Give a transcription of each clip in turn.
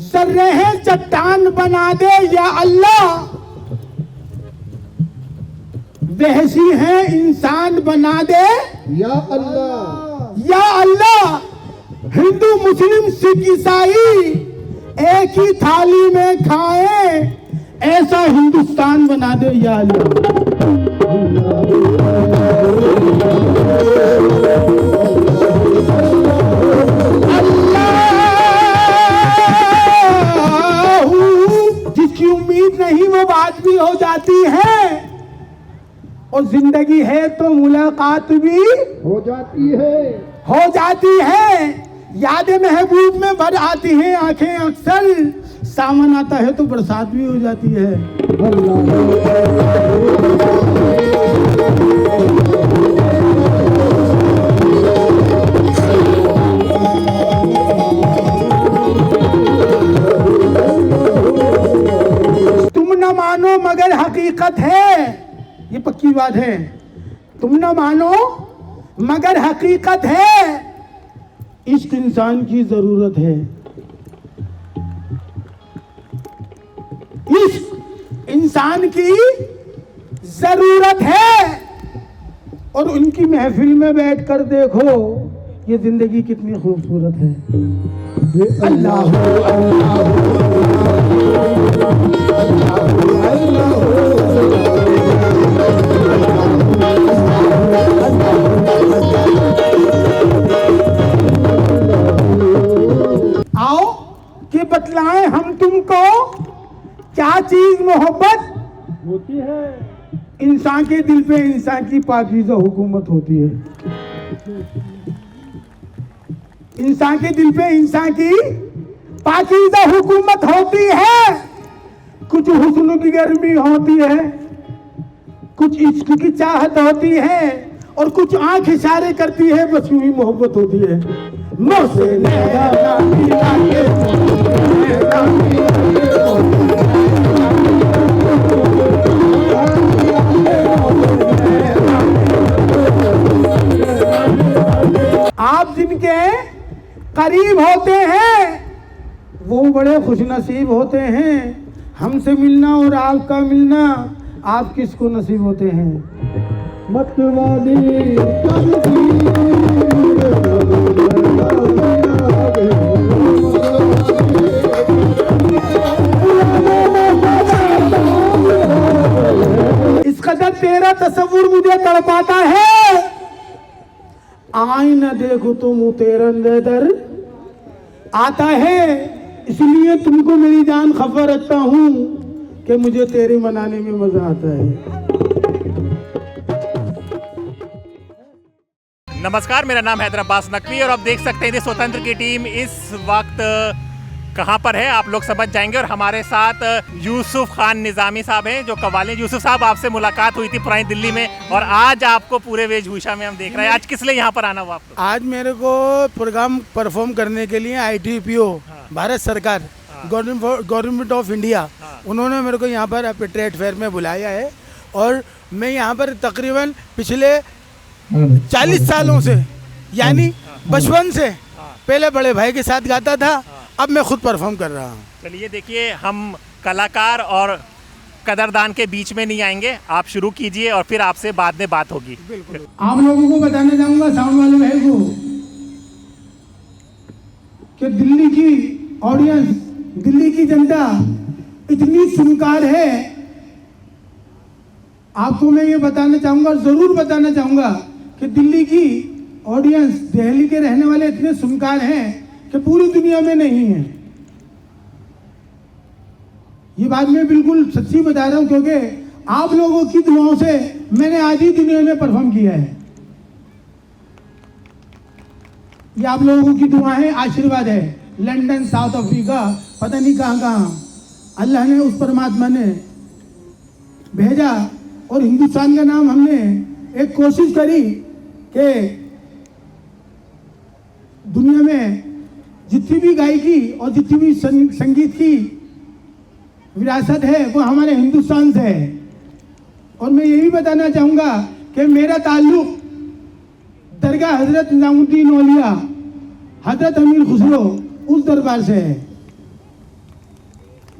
सर्रेह चट्टान बना दे या अल्लाह, वहशी है इंसान बना दे या अल्लाह। या अल्लाह। हिंदू मुस्लिम सिख ईसाई एक ही थाली में खाए, ऐसा हिंदुस्तान बना दे या अल्लाह। जिसकी उम्मीद नहीं वो बात भी हो जाती है, और जिंदगी है तो मुलाकात भी हो जाती है। यादें महबूब में भर आती हैं आंखें अक्सर, सावन आता है तो बरसात भी हो जाती है। तुम न मानो मगर हकीकत है, ये पक्की बात है। तुम न मानो मगर हकीकत है, इश्क इंसान की जरूरत है। इश्क इंसान की जरूरत है। और उनकी महफिल में बैठकर देखो ये जिंदगी कितनी खूबसूरत है। अल्लाह आओ कि बतलाएं हम तुमको क्या चीज मोहब्बत होती है। इंसान के दिल पे इंसान की पाकीज़ा हुकूमत होती है। इंसान के दिल पे इंसान की पाकीज़ा हुकूमत होती है। कुछ हुस्न की गर्मी होती है, कुछ इश्क की चाहत होती है, और कुछ आंख इशारे करती है, बस यूं ही मोहब्बत होती है। मुझसे नैना मिला के, नैना मिला आप जिनके करीब होते हैं वो बड़े खुशनसीब होते हैं। हमसे मिलना और आपका मिलना, आप किसको नसीब होते हैं। मतवाली इस कदर तेरा तस्वुर मुझे तड़पाता है, आईना देखो तो मुँह तेरा नजर आता है। इसलिए तुमको मेरी जान खफा रखता हूँ कि मुझे तेरे मनाने में मजा आता है। नमस्कार, मेरा नाम हैदर अब्बास नकवी और आप देख सकते हैं स्वतंत्र की टीम इस वक्त कहाँ पर है आप लोग समझ जाएंगे। और हमारे साथ यूसुफ खान निज़ामी साहब हैं जो कव्वाली। यूसुफ साहब, आपसे मुलाकात हुई थी पुरानी दिल्ली में और आज आपको पूरे वेशभूषा में हम देख रहे हैं। आज किस लिए यहाँ पर आना हुआ आपको? आज मेरे को प्रोग्राम परफॉर्म करने के लिए ITPO भारत सरकार गवर्नमेंट ऑफ इंडिया उन्होंने मेरे को यहाँ पर ट्रेड फेयर में बुलाया है। और मैं यहाँ पर तकरीबन पिछले 40 सालों से, यानी बचपन से पहले बड़े भाई के साथ गाता था, अब मैं खुद परफॉर्म कर रहा हूँ। चलिए देखिए, हम कलाकार और कदरदान के बीच में नहीं आएंगे, आप शुरू कीजिए और फिर आपसे बाद में बात होगी। बिल्कुल। आप लोगों को बताना चाहूँगा, साउंड वाले भाई को, कि दिल्ली की ऑडियंस, दिल्ली की जनता इतनी सुनकार है। आपको मैं ये बताना चाहूँगा, ज़रूर बताना चाहूँगा कि दिल्ली की ऑडियंस, दिल्ली के रहने वाले इतने सुनकार हैं कि पूरी दुनिया में नहीं है। ये बात मैं बिल्कुल सच्ची बता रहा हूँ, क्योंकि आप लोगों की दुआओं से मैंने आज ही दुनिया में परफॉर्म किया है। ये आप लोगों की दुआ है, आशीर्वाद है। लंदन, साउथ अफ्रीका, पता नहीं कहाँ कहाँ अल्लाह ने, उस परमात्मा ने भेजा। और हिंदुस्तान का नाम हमने एक कोशिश करी कि दुनिया में जितनी भी गायकी और जितनी भी संगीत की विरासत है वो हमारे हिंदुस्तान से है। और मैं यही बताना चाहूँगा कि मेरा ताल्लुक दरगाह हजरत निजामुद्दीन औलिया, हजरत अमीर खुसरो, उस दरबार से है।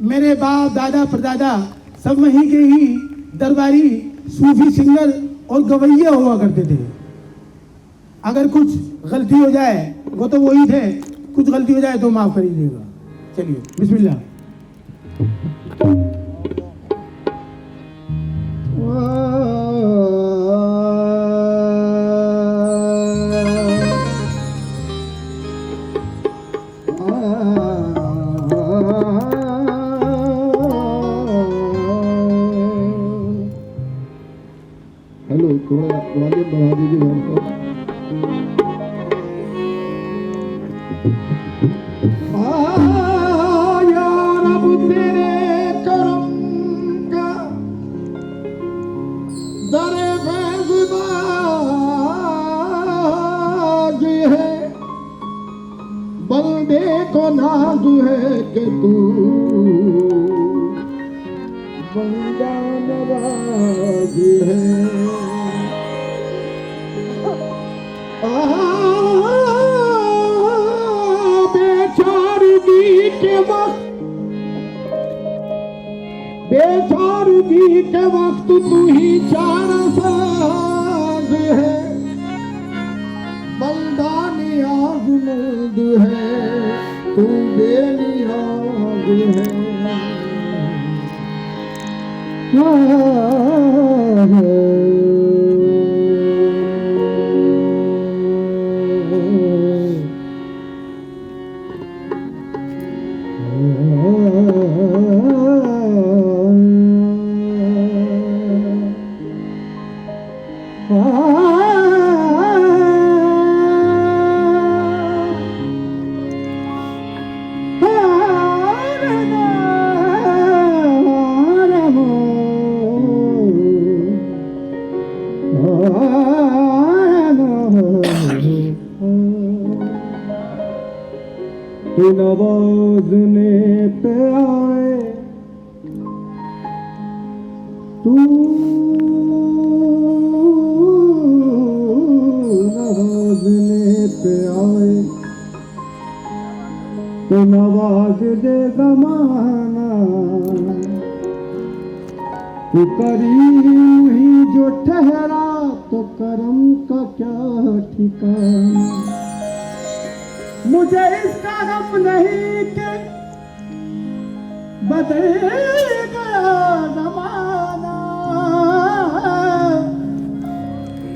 मेरे बाप दादा परदादा सब वहीं के ही दरबारी सूफी सिंगर और गवैया हुआ करते थे। अगर कुछ गलती हो जाए, वो तो वही थे, कुछ गलती हो जाए तो माफ कर दीजिएगा। चलिए बिस्मिल्लाह। हेलो, थोड़ा वॉल्यूम बढ़ा दीजिए या रब तेरे करम का दरे फैज़बाज़ है, बंदे को नाज है कि तू बंदा नवाज है। बेचारगी के वक्त तू ही चारा साज है, बंदा नियाज़मंद है, तू बेनियाज़ है। नवाज़ने पे आए तू, नवाज़ने पे आए तो नवाज दे ज़माना, तू करीम ही जो ठहरा तो करम का क्या ठिकाना। मुझे इसका गम नहीं कि बदल गया ज़माना,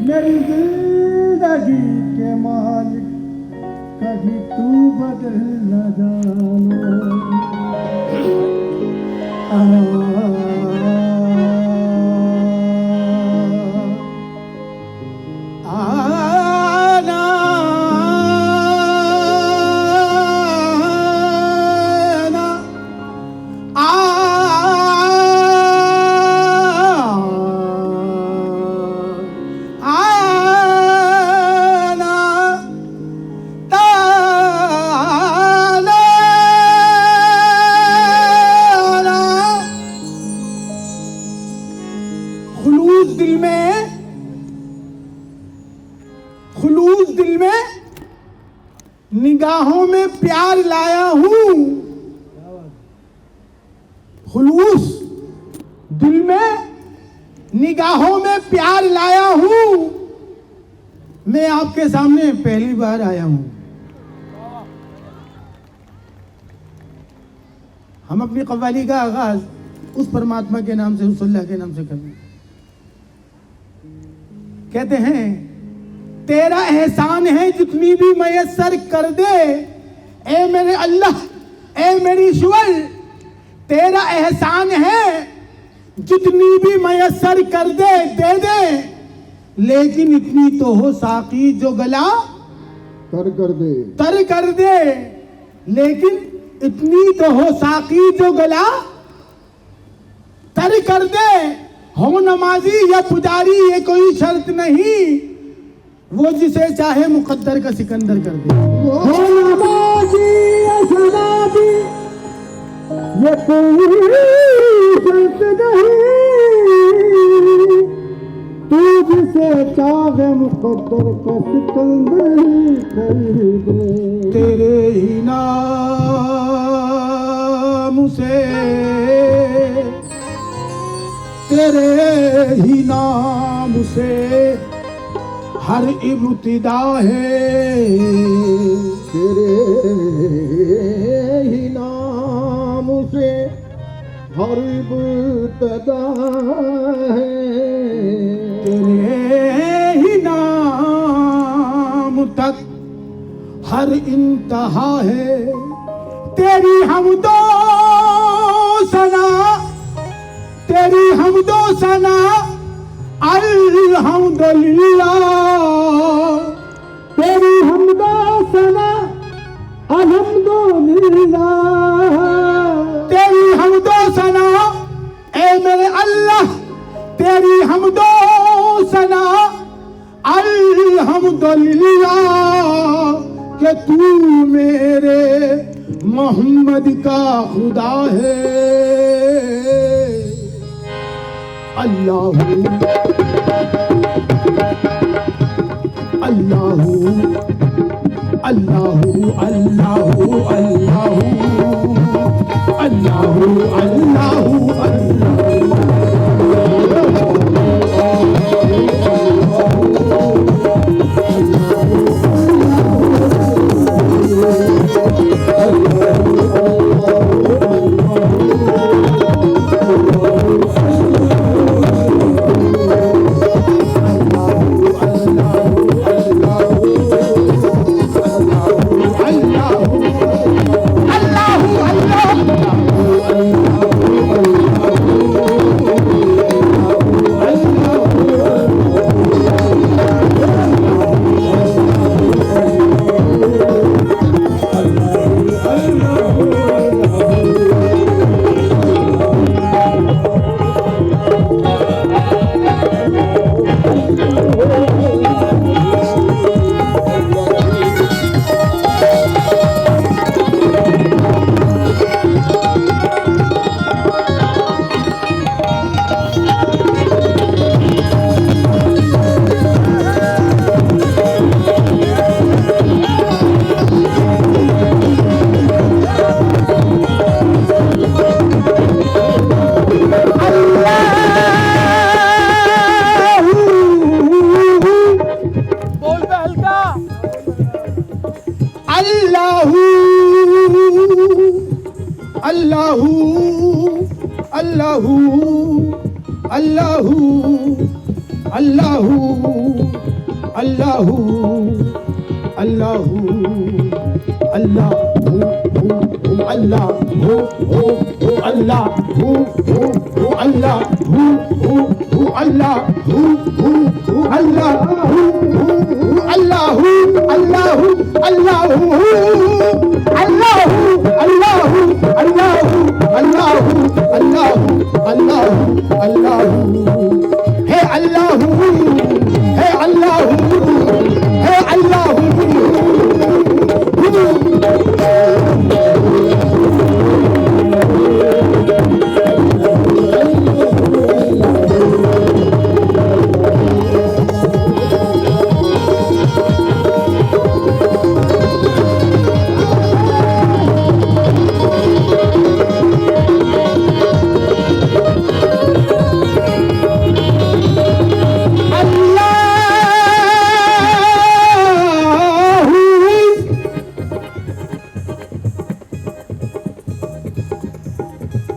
मेरी जिंदगी के मालिक कभी तू बदल न जाना। खुलूस दिल में निगाहों में प्यार लाया हूं, खुलूस दिल में निगाहों में प्यार लाया हूं, मैं आपके सामने पहली बार आया हूं। हम अपनी कव्वाली का आगाज उस परमात्मा के नाम से, उस अल्लाह के नाम से करते हैं। कहते हैं तेरा एहसान है जितनी भी मयस्सर कर दे, ए मेरे अल्लाह, ए मेरी ईश्वर, तेरा एहसान है जितनी भी मयस्सर कर दे, दे दे, लेकिन इतनी तो हो साकी जो गला तर कर दे, तर कर दे, लेकिन इतनी तो हो साकी जो गला तर कर दे। हो नमाजी या पुजारी ये कोई शर्त नहीं, वो जिसे चाहे मुकद्दर का सिकंदर कर दे। हो नमाजी या शराबी ये कोई शर्त नहीं, तू जिसे चाहे मुकद्दर का सिकंदर कर दे। तेरे ही नाम से, तेरे ही नाम से हर इब्तिदा है, तेरे ही नाम से हर इब्तिदा है, तेरे ही नाम तक हर इंतहा है। तेरी हमदो सना, तेरी हमदो सना अल्हम्दुलिल्लाह, तेरी हमदो सना अल्हम्दुलिल्लाह, तेरी हमदो सना ए मेरे अल्लाह, तेरी हमदो सना अल्हम्दुलिल्लाह, कि तू मेरे मोहम्मद का खुदा है। अल्लाहू अल्लाहू अल्लाहू अल्लाहू अल्लाहू अल्लाहू अल्लाहू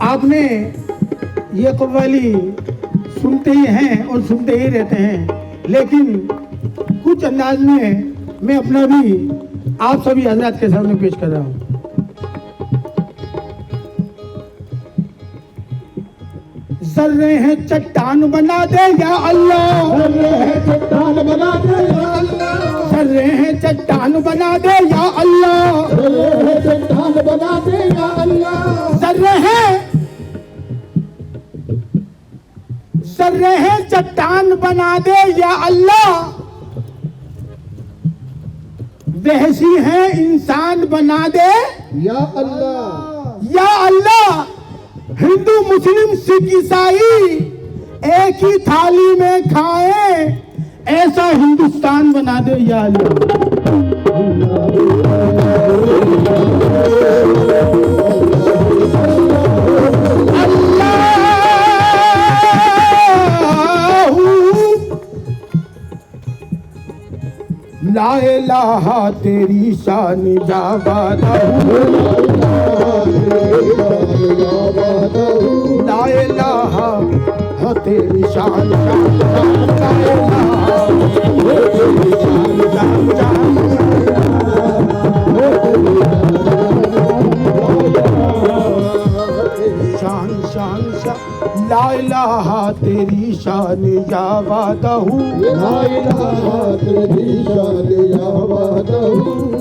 आपने ये कव्वाली सुनते ही हैं और सुनते ही रहते हैं, लेकिन कुछ अंदाज में मैं अपना भी आप सभी हजरात के सामने पेश कर रहा हूँ। जर्रे हैं चट्टान बना दे या अल्लाह, जर्रे हैं चट्टान बना दे या अल्लाह, जर्रे हैं चट्टान बना दे या अल्लाह, जर्रे हैं चट्टान बना दे या अल्लाह, जर्रे हैं चट्टान बना दे या अल्लाह, बेहसी है इंसान बना दे या अल्लाह, या अल्लाह। हिंदू मुस्लिम सिख ईसाई एक ही थाली में खाए, ऐसा हिंदुस्तान बना दे या अल्लाह। इलाहा तेरी शान जावादा हूँ, ला इलाहा है तेरी शान जावादा, तेरी शान शान शान शान ला इलाहा तेरी शान जावादा हूँ,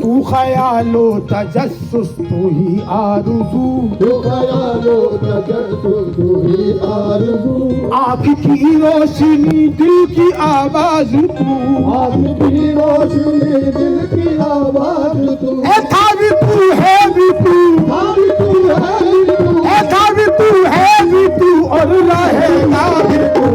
तू ख्यालो तजस्सुस तू ही आरज़ू, आँख की रोशनी दिल की आवाज़ तू, है था भी तू है भी तू, है था भी तू है भी तू और रहेगा भी तू।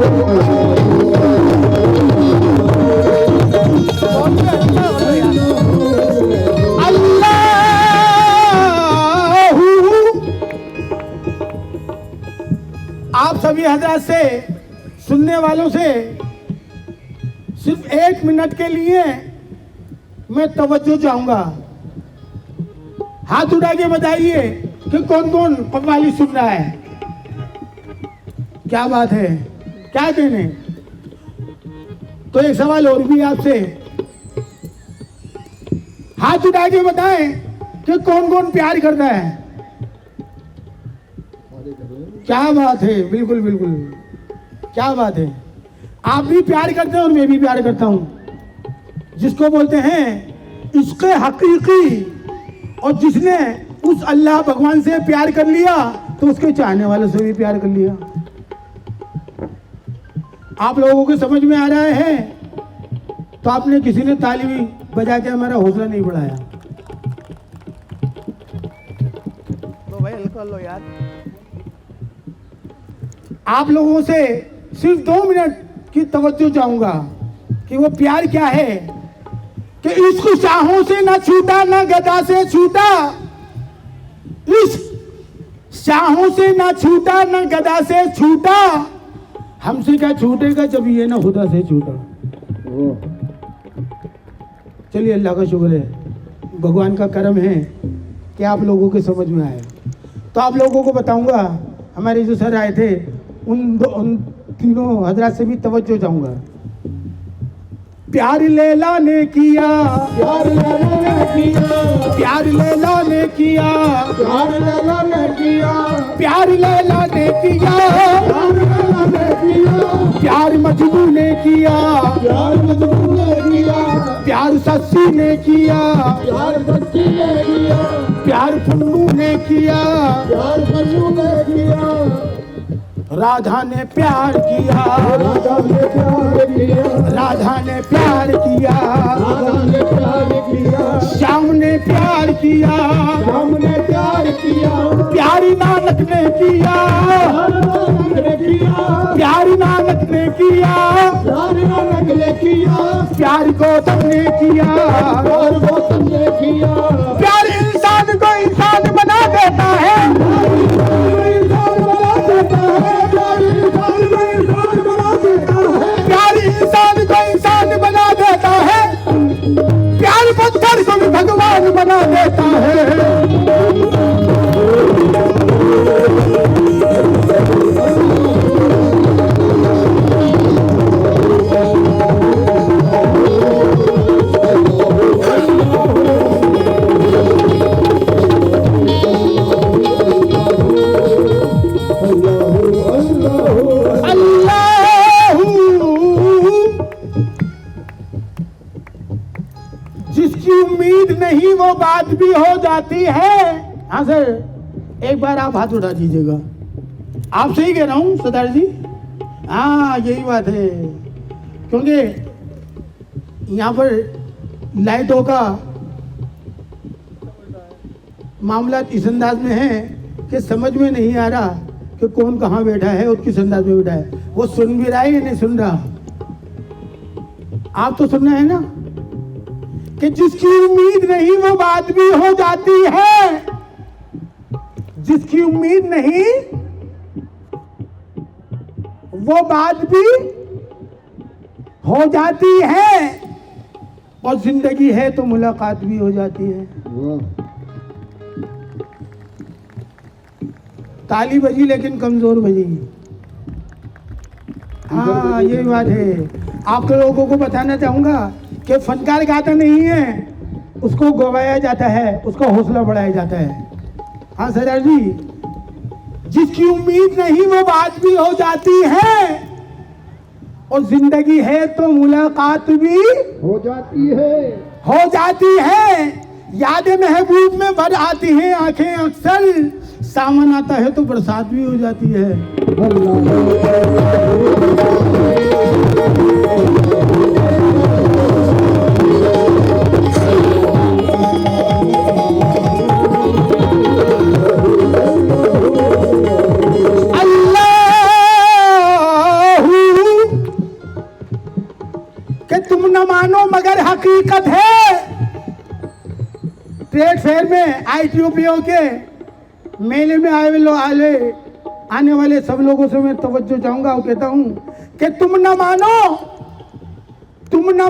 आप सभी हजरात से, सुनने वालों से सिर्फ 1 मिनट के लिए मैं तवज्जो चाहूंगा। हाथ उठा के बताइए कि कौन कौन कव्वाली सुन रहा है। क्या बात है, क्या कहने। तो एक सवाल और भी आपसे, हाथ उठा के बताएं कि कौन कौन प्यार करता है। क्या बात है, बिल्कुल बिल्कुल, क्या बात है। आप भी प्यार करते हैं और मैं भी प्यार करता हूं, जिसको बोलते हैं इश्क़ हकीकी। और जिसने उस अल्लाह भगवान से प्यार कर लिया तो उसके चाहने वालों से भी प्यार कर लिया। आप लोगों को समझ में आ रहा है? तो आपने किसी ने ताली भी बजा के हमारा हौसला नहीं बढ़ाया। लो भाई, हल्का लो यार। आप लोगों से सिर्फ 2 मिनट की तवज्जो चाहूंगा कि वो प्यार क्या है, कि इश्क शाहों से ना छूटा ना गदा से छूटा, इश्क शाहों से ना छूटा ना गदा से छूटा, हमसे क्या छूटेगा जब ये ना खुदा से छूटा। चलिए, अल्लाह का शुक्र है, भगवान का करम है कि आप लोगों के समझ में आए। तो आप लोगों को बताऊंगा, हमारे जो सर आए थे उन तीनों हजरात से भी तवज्जो चाहूंगा। प्यार लैला ने किया, प्यार लैला ने किया, प्यार लैला ने किया, प्यार लैला ने किया, प्यार लैला ने किया, प्यार लैला ने किया, प्यार मजनू ने किया, प्यार मजनू ने किया, प्यार सस्सी ने किया, प्यार सस्सी ने किया, प्यार फन्नू ने किया, प्यार फन्नू ने किया। राधा ने प्यार किया, राधा ने प्यार किया, राधा ने प्यार किया, राधा ने प्यार किया, श्याम ने प्यार किया, श्याम ने प्यार किया, प्यारी नानक ने किया, प्यारी नानक ने किया, प्यारी नानक ने किया, प्यार गौतम ने किया, प्यार गौतम ने किया। प्यार इंसान को इंसान बना देता है, प्यार इंसान को इंसान बना देता है, प्यार पत्थर को भी भगवान बना देता है। जिसकी उम्मीद नहीं वो बात भी हो जाती है। हाँ सर, एक बार आप हाथ उठा दीजिएगा। आप सही कह रहा हूँ सरदार जी। हाँ, यही बात है, क्योंकि यहाँ पर लाइटों का मामला इस अंदाज में है कि समझ में नहीं आ रहा कि कौन कहाँ बैठा है और किस अंदाज में बैठा है। वो सुन भी रहा है या नहीं सुन रहा? आप तो सुनना है ना कि जिसकी उम्मीद नहीं वो बात भी हो जाती है, जिसकी उम्मीद नहीं वो बात भी हो जाती है। और जिंदगी है तो मुलाकात भी हो जाती है। ताली बजी लेकिन कमजोर बजेगी। हाँ ये बात है। आप लोगों को बताना चाहूंगा कि फनकार गाता नहीं है, उसको गवाया जाता है, उसका हौसला बढ़ाया जाता है। हाँ सरदार जी, जिसकी उम्मीद नहीं वो बात भी हो जाती है, और जिंदगी है तो मुलाकात भी हो जाती है। यादें महबूब में भर आती हैं आंखें अक्सर, सावन आता है तो बरसात भी हो जाती है। कि तुम न मानो मगर हकीकत है। ट्रेड फेयर में ITOPO के मेले में आने वाले सब लोगों से मैं तवज्जो चाहूंगा और कहता हूं कि तुम न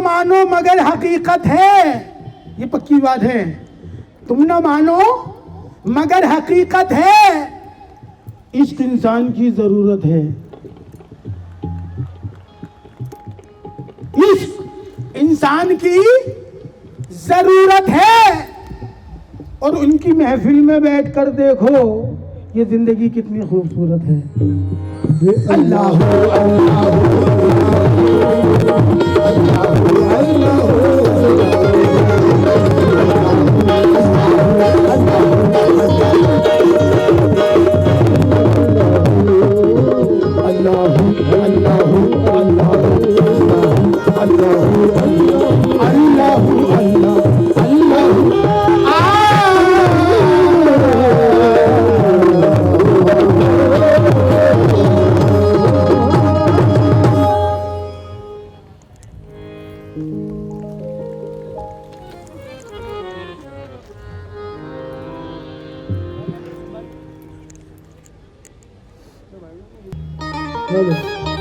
मानो मगर हकीकत है। ये पक्की बात है। तुम न मानो मगर हकीकत है, इश्क इंसान की जरूरत है। इश्क इंसान की जरूरत है। और उनकी महफिल में बैठकर देखो ये जिंदगी कितनी खूबसूरत है। अल्लाह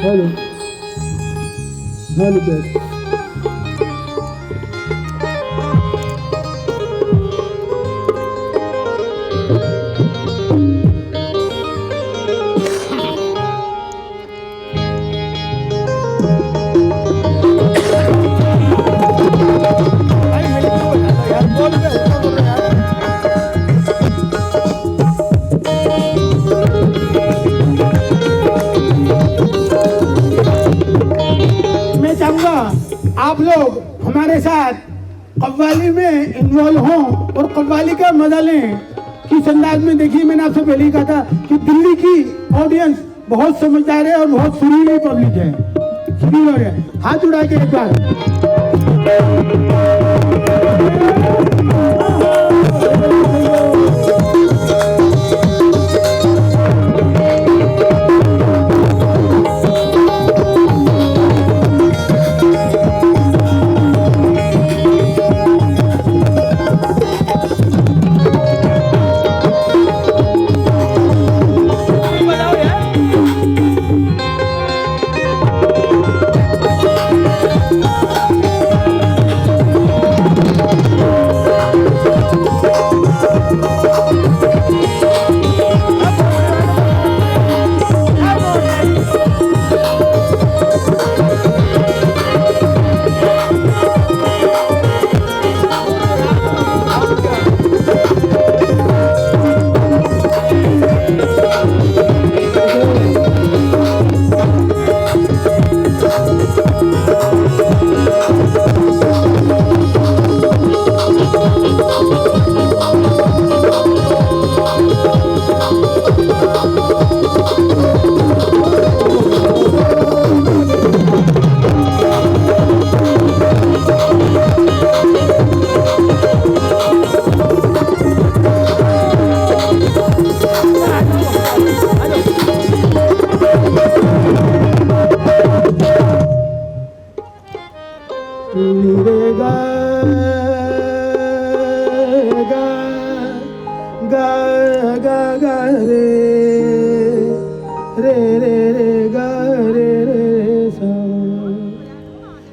हेलो आप लोग हमारे साथ कव्वाली में इन्वॉल्व हों और कव्वाली का मजा लें। किस अंदाज में, देखिए मैंने आपसे पहले ही कहा था कि दिल्ली की ऑडियंस बहुत समझदार है और बहुत सुरीली पब्लिक है। सुरील है। हाथ उड़ा के एक बार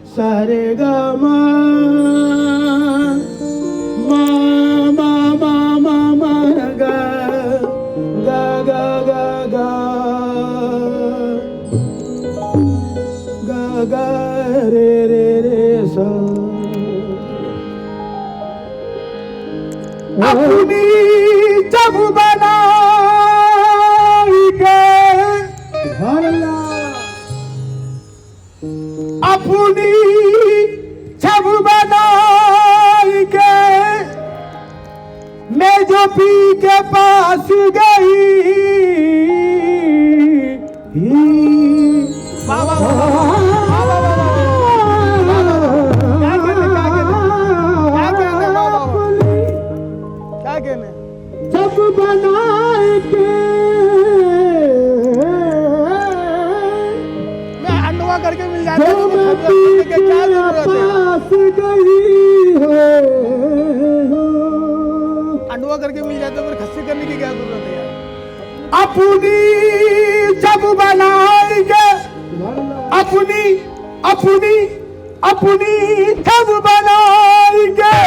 सा रे गा मा रे रे रे सा अपनी जब बनाएंगे अपनी जब बनाएंगे मैं जो पी के पास गई जब बनाएंगे मैं अंडवा करके मिल जाता जो हूँ, मैं क्या पी के जरूरत है? पास गई है अंडवा करके मिल जाता है, पर खस्सी करने की क्या जरूरत है यार? अपनी जब बनाएंगे अपनी अपनी अपनी जब बनाएंगे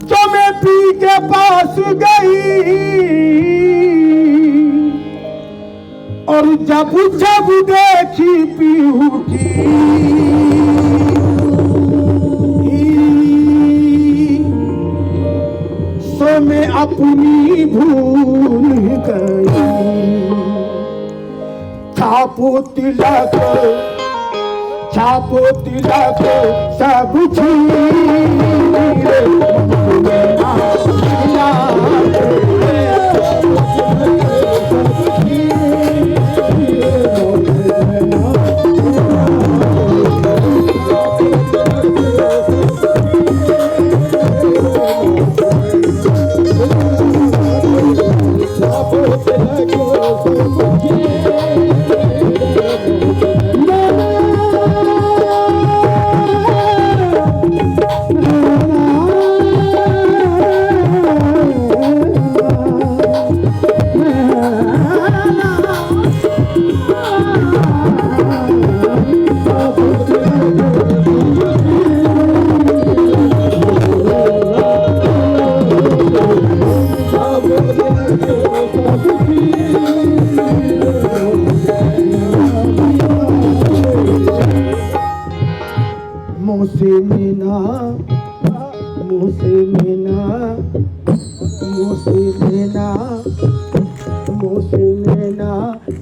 जो मैं पी के पास गई और जब जब देखी पीहू की सो मैं अपनी भूल गई छापो तिलक सब छीन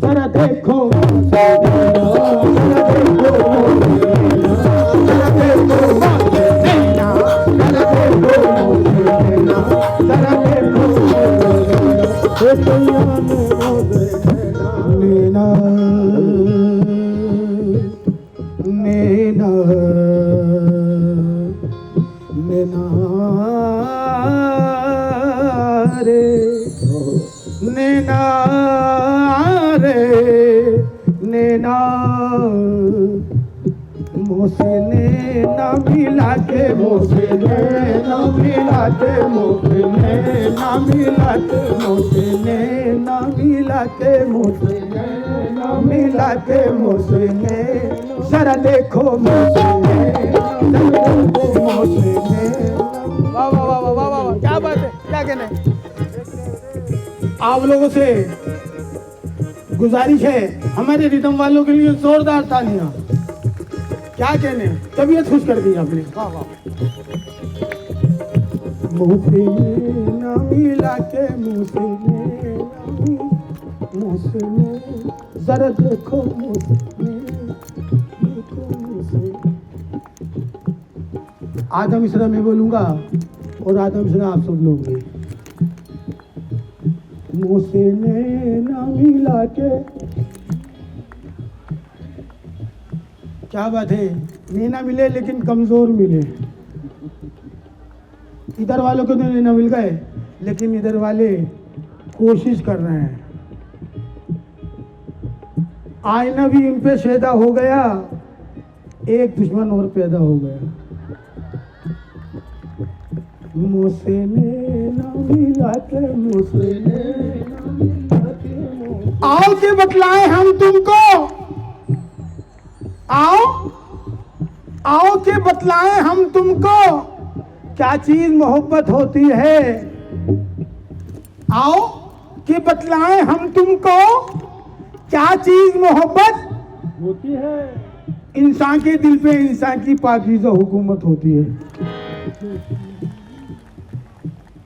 जरा देखो नैना नैना नैना रे नैना रे नैना मोसे नैना मिला के मोसे नैना मिला के मोसे नैना मिला के मोसे नैना मिला के मोसे नैना मिला के मोसे नैना जरा देखो मोसे नैना मोसे नैना वाह वाह वाह वाह वाह वाह, क्या बात है, क्या कहना है? आप लोगों से गुजारिश है हमारे रिदम वालों के लिए जोरदार तालियां। क्या कहने, तबीयत खुश कर दी आपने। वाह वाह मुझसे ना मिला के मुझसे जरा देखो आधा मिश्रा मैं बोलूंगा और आधा मिश्रा आप सब लोग भी। मुझसे ना मिला के, क्या बात है, नैना मिले लेकिन कमजोर मिले। इधर वालों को तो नैना मिल गए लेकिन इधर वाले कोशिश कर रहे हैं। आईना भी इन पे पैदा हो गया, एक दुश्मन और पैदा हो गया। मुझसे नैना मिला के मुझसे नैना मिला के आओ के बतलाएं हम तुमको, आओ के बतलाएं हम तुमको क्या चीज मोहब्बत होती है। आओ के बतलाएं हम तुमको क्या चीज मोहब्बत होती है। इंसान के दिल पे इंसान की पाकीज़ा हुकूमत होती है।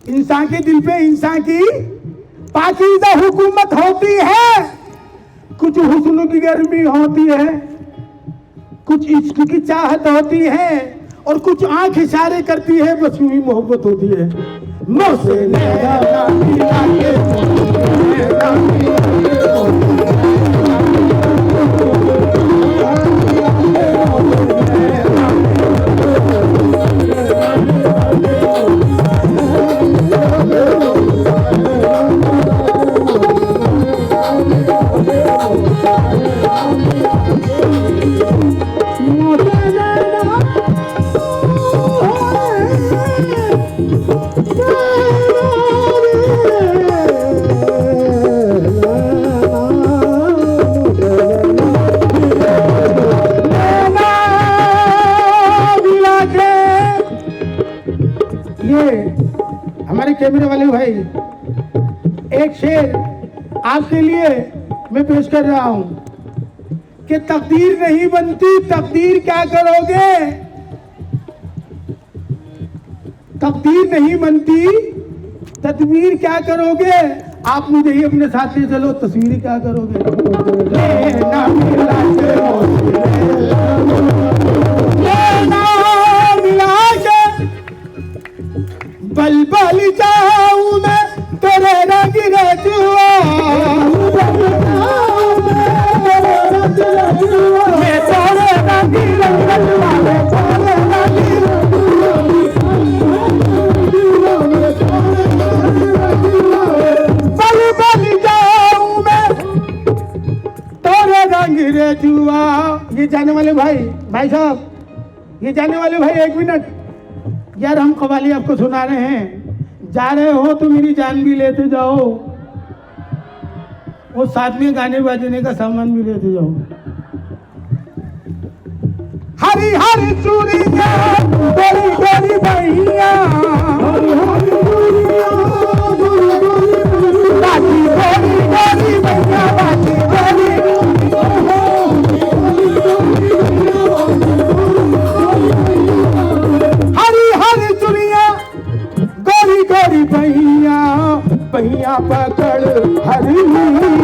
इंसान के दिल पे इंसान की पाकीज़ा हुकूमत होती है। कुछ हुस्न की गर्मी होती है, कुछ इश्क की चाहत होती है, और कुछ आंख इशारे करती है, बस यूं ही मोहब्बत होती है। मुझसे नैना मिला के, नैना मिला के, हमारे कैमरे वाले भाई, एक शेर आपके लिए मैं पेश कर रहा हूं कि तकदीर नहीं बनती, तकदीर क्या करोगे? तकदीर नहीं बनती, तदबीर क्या करोगे? आप मुझे ही अपने साथ ले चलो, तस्वीर क्या करोगे? लेना मिला के बल बल जाऊं मैं तेरे रंग रजुआ, मैं तेरे रंग रजुआ, मैं तेरे बल बल जाऊं मैं तेरे रंग रजुआ। ये जाने वाले भाई साहब, ये जाने वाले भाई, एक मिनट यार, हम कव्वाली आपको सुना रहे हैं, जा रहे हो तो मेरी जान भी लेते जाओ, और साथ में गाने बजाने का सामान भी लेते जाओ। हरी हरी चूड़ियां गोरी गोरी भैया, हरी हरी चूड़ियां गोरी गोरी भैया, बाजी गोरी गोरी भैया, बाजी गोरी भैया, भैया पकड़ हरी मेरे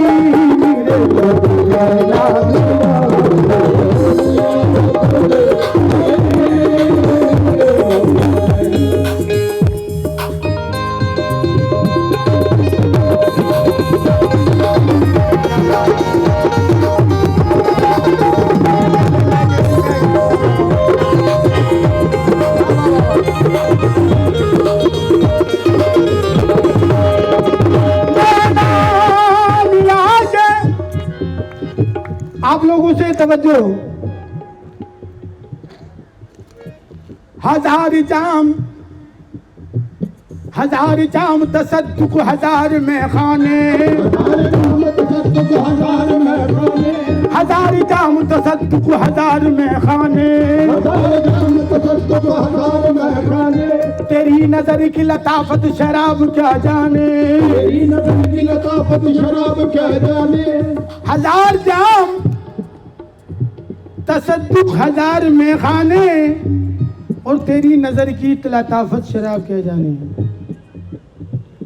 आप लोगों से तवज्जो। हजार जाम तसद्दुक, हजार में खाने, हजार जाम तसद्दुक, हजार में खाने, तेरी नजर की लताफत शराब क्या जाने, तेरी नजर की लताफत शराब क्या जाने। हजार जाम तसद्दुक, हजार में खाने, और तेरी नजर की लताफत शराब क्या जाने।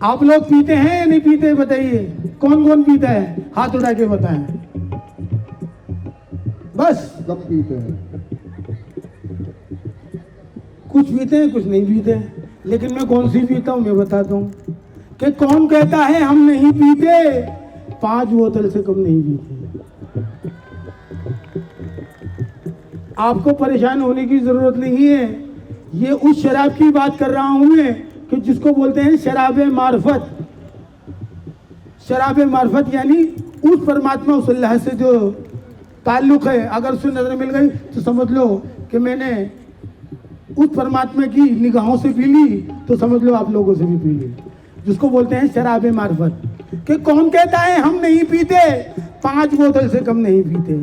आप लोग पीते हैं या नहीं पीते? बताइए, कौन कौन पीता है? हाथ उठा के बताएं। बस सब पीते हैं, कुछ पीते हैं, कुछ नहीं पीते हैं। लेकिन मैं कौन सी पीता हूं मैं बताता हूं कि कौन कहता है हम नहीं पीते, 5 बोतल से कम नहीं पीते। आपको परेशान होने की जरूरत नहीं है। ये उस शराब की बात कर रहा हूं मैं कि जिसको बोलते हैं शराब मार्फत। शराब मार्फत यानी उस परमात्मा, उस अल्लाह से जो ताल्लुक है, अगर उससे नजर मिल गई तो समझ लो कि मैंने उस परमात्मा की निगाहों से पी ली, तो समझ लो आप लोगों से भी पी ली। जिसको बोलते हैं शराब मार्फत। कि कौन कहता है हम नहीं पीते, 5 बोतल से कम नहीं पीते।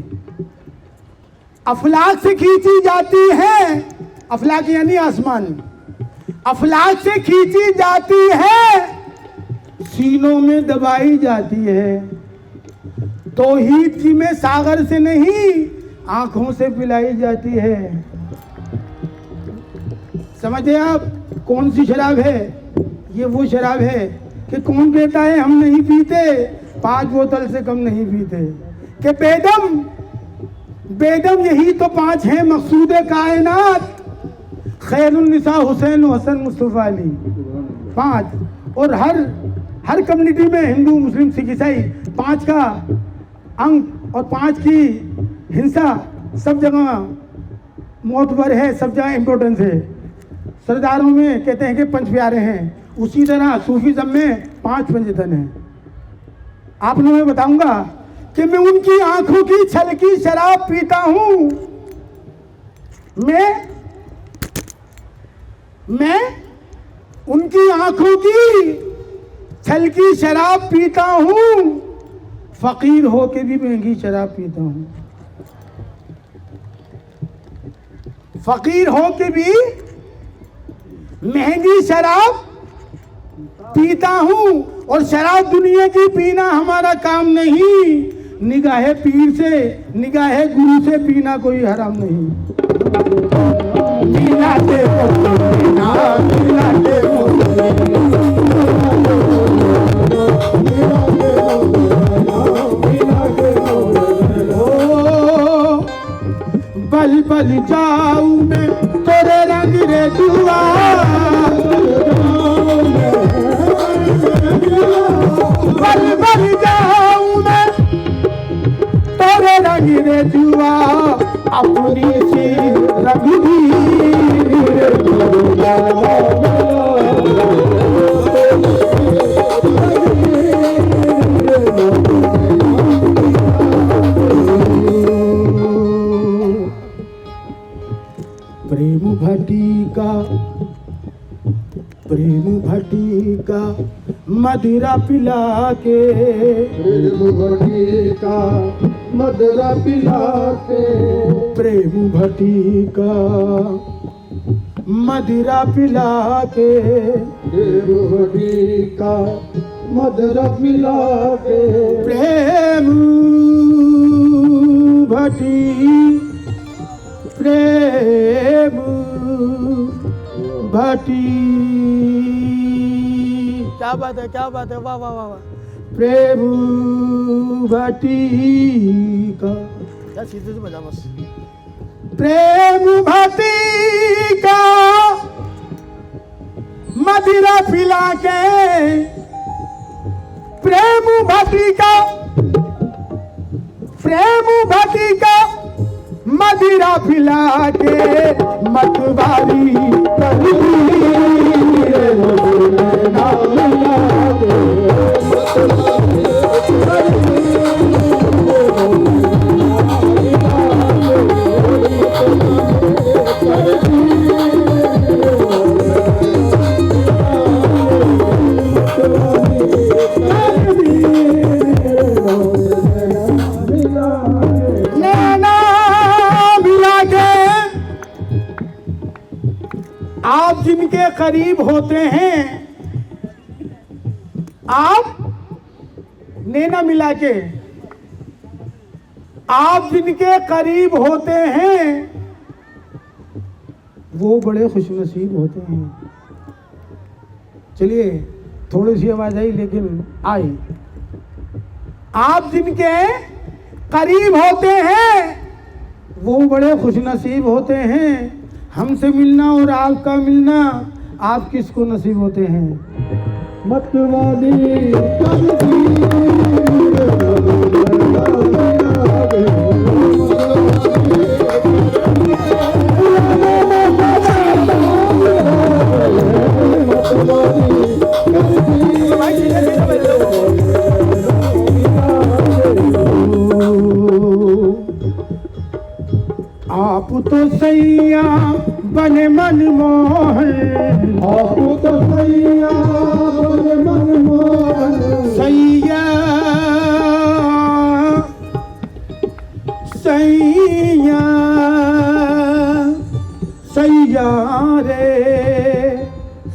अफलाक से खींची जाती है, अफलाक यानी आसमान, अफलाक से खींची जाती है, सीनों में दबाई जाती है। तौहीद की में सागर से नहीं, आंखों से पिलाई जाती है। समझे आप कौन सी शराब है? ये वो शराब है कि कौन कहता है हम नहीं पीते, 5 बोतल से कम नहीं पीते। कि बेदम बेदम यही तो 5 हैं मकसूद कायनात, खैरुन्निसा हुसैन हसन मुस्तफा अली, 5। और हर कम्युनिटी में हिंदू मुस्लिम सिख ईसाई 5 का अंक और 5 की हिंसा सब जगह मोतबर है, सब जगह इम्पोर्टेंस है। सरदारों में कहते हैं कि 5 प्यारे हैं, उसी तरह सूफीज़म में 5 पंजतन हैं। आप लोगों में बताऊंगा कि मैं उनकी आंखों की छलकी शराब पीता हूं। मैं उनकी आंखों की छलकी शराब पीता हूं, फकीर होके भी महंगी शराब पीता हूं। फकीर होके भी महंगी शराब पीता हूं। और शराब दुनिया की पीना हमारा काम नहीं, निगाहे पीर से निगाहे गुरु से पीना कोई हराम नहीं। मिलाते बल बल जाऊं मैं तेरे रंग रे जुआ, बल बल जाऊं मैं तेरे रंग रे जुआ, अपनी सी रंग प्रेम भटी का मदिरा पिला के, प्रेम भटी का मदिरा पिला के, प्रेम भटी का मदिरा पिला के, प्रेम भटी का मदिरा पिला के, प्रेम भटी प्रेम भटी। क्या बात है, क्या बात है, वाह वाह वाह वाह। प्रेम भटी का, क्या सीधे से बजा बस। प्रेम भटी का मदिरा पिला के, प्रेम भटी का, प्रेम भटी का मदिरा पिला के, मतवारी आप जिनके करीब होते हैं, आप नैना मिला के, आप जिनके करीब होते हैं वो बड़े खुशनसीब होते हैं। चलिए थोड़ी सी आवाज आई लेकिन आई। आप जिनके करीब होते हैं वो बड़े खुशनसीब होते हैं। हमसे मिलना और आपका मिलना, आप किसको नसीब होते हैं? मतवाली आप तो सैया बने मनमोहन, आप तो सैया बने मनमोहन, सैया सैया सैया रे